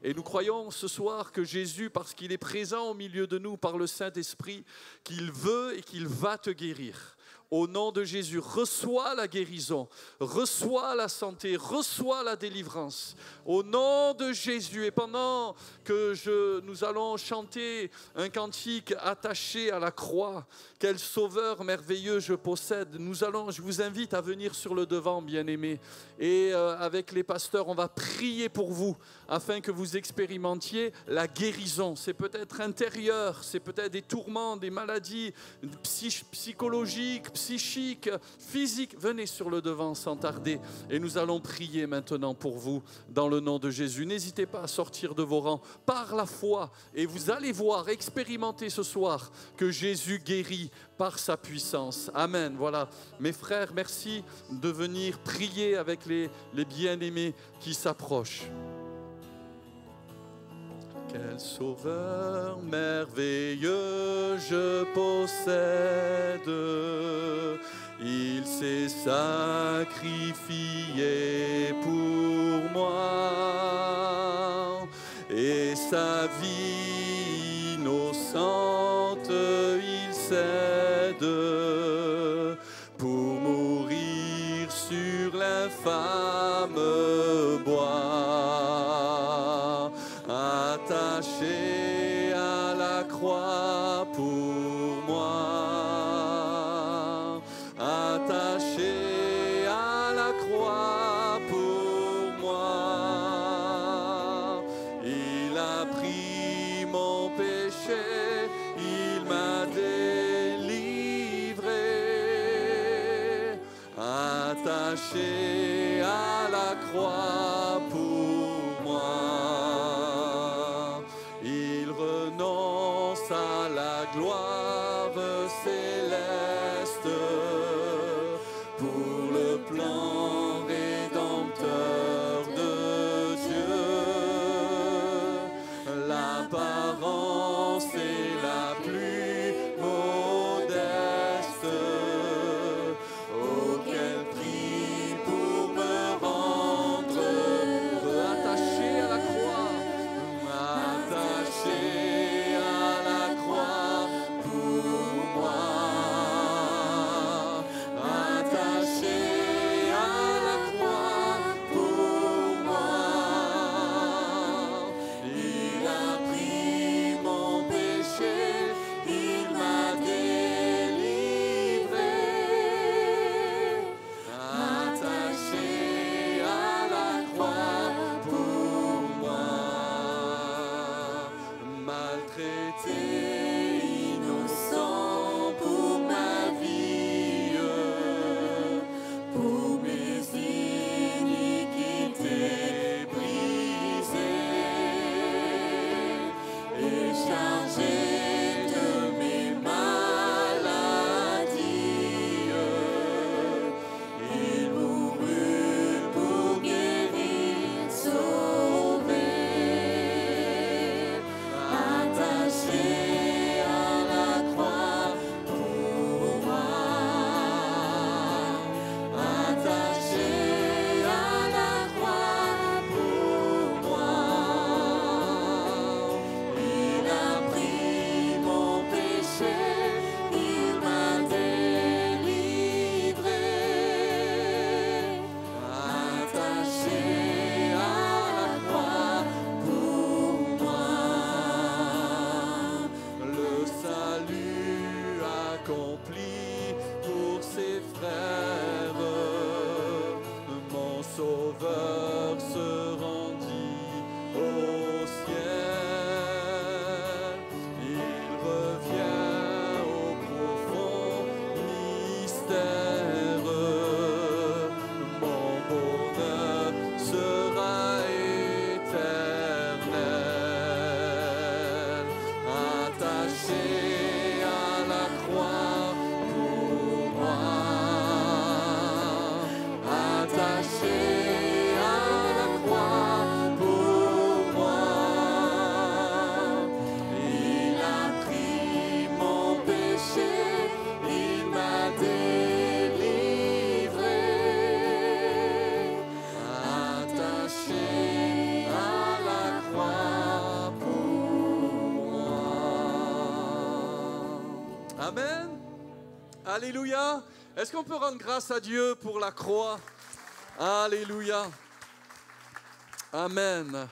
Et nous croyons ce soir que Jésus, parce qu'il est présent au milieu de nous par le Saint-Esprit, qu'il veut et qu'il va te guérir. Au nom de Jésus, reçois la guérison, reçois la santé, reçois la délivrance. Au nom de Jésus, et pendant que nous allons chanter un cantique attaché à la croix, quel sauveur merveilleux je possède, je vous invite à venir sur le devant, bien-aimés. Et avec les pasteurs, on va prier pour vous, afin que vous expérimentiez la guérison. C'est peut-être intérieur, c'est peut-être des tourments, des maladies psychologiques, psychiques, physiques. Venez sur le devant sans tarder et nous allons prier maintenant pour vous dans le nom de Jésus. N'hésitez pas à sortir de vos rangs par la foi et vous allez voir, expérimenter ce soir que Jésus guérit par sa puissance. Amen. Voilà, mes frères, merci de venir prier avec les bien-aimés qui s'approchent. Quel sauveur merveilleux je possède, il s'est sacrifié pour moi, et sa vie innocente il cède pour mourir sur l'infâme bois. Attaché à la croix pour moi, attaché à la croix pour moi, il a pris mon péché, il m'a délivré, attaché à la croix pour moi. À la gloire céleste pour le plan rédempteur de Dieu. L'apparence est la plus modeste. Oh, quel prix pour me rendre heureux. Attaché à la croix, attaché attaché à la croix pour moi. Amen. Alléluia. Est-ce qu'on peut rendre grâce à Dieu pour la croix? Alléluia. Amen.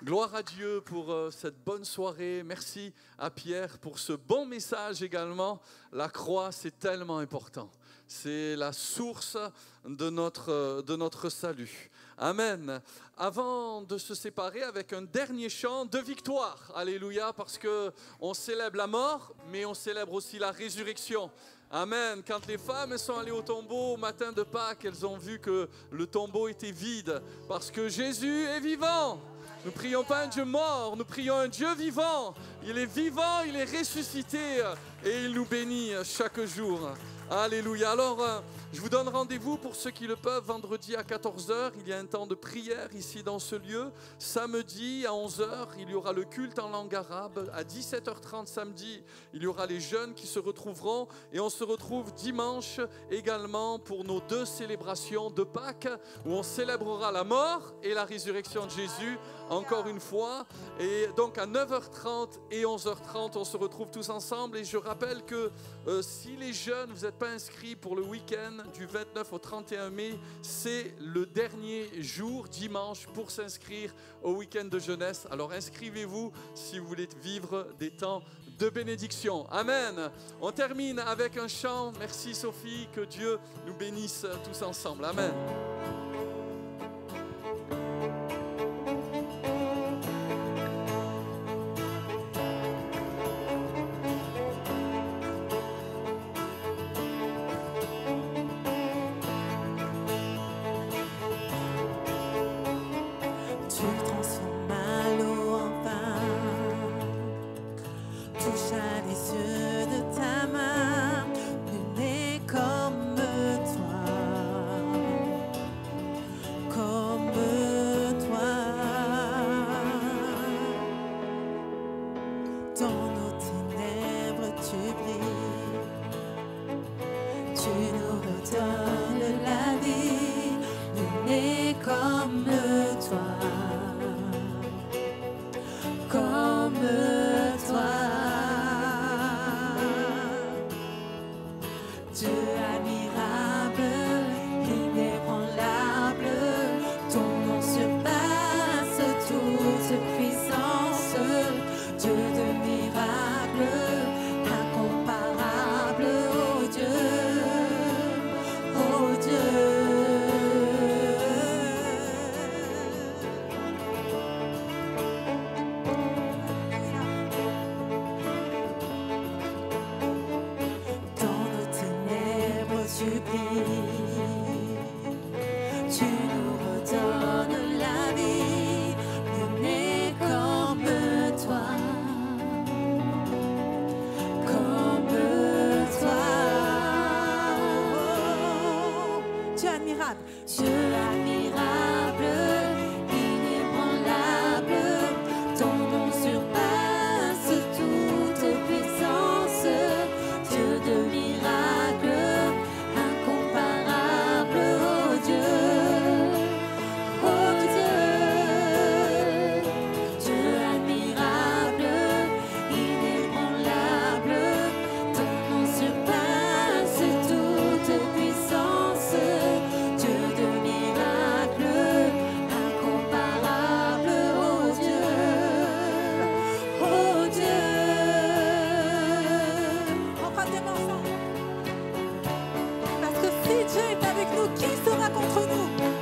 Gloire à Dieu pour cette bonne soirée. Merci à Pierre pour ce bon message également. La croix, c'est tellement important. C'est la source de notre salut. Amen. Avant de se séparer avec un dernier chant de victoire. Alléluia, parce qu'on célèbre la mort, mais on célèbre aussi la résurrection. Amen. Quand les femmes sont allées au tombeau au matin de Pâques, elles ont vu que le tombeau était vide parce que Jésus est vivant. Nous ne prions pas un Dieu mort, nous prions un Dieu vivant. Il est vivant, il est ressuscité et il nous bénit chaque jour. Alléluia. Alors, je vous donne rendez-vous pour ceux qui le peuvent vendredi à 14h. Il y a un temps de prière ici dans ce lieu. Samedi à 11h, il y aura le culte en langue arabe. À 17h30 samedi, il y aura les jeunes qui se retrouveront. Et on se retrouve dimanche également pour nos 2 célébrations de Pâques où on célébrera la mort et la résurrection de Jésus encore une fois. Et donc à 9h30 et 11h30, on se retrouve tous ensemble. Et je rappelle que si les jeunes, vous n'êtes pas inscrits pour le week-end du 29 au 31 mai, c'est le dernier jour, dimanche, pour s'inscrire au week-end de jeunesse. Alors inscrivez-vous si vous voulez vivre des temps de bénédiction. Amen. On termine avec un chant. Merci Sophie, que Dieu nous bénisse tous ensemble. Amen. Dieu est avec nous, qui sera contre nous?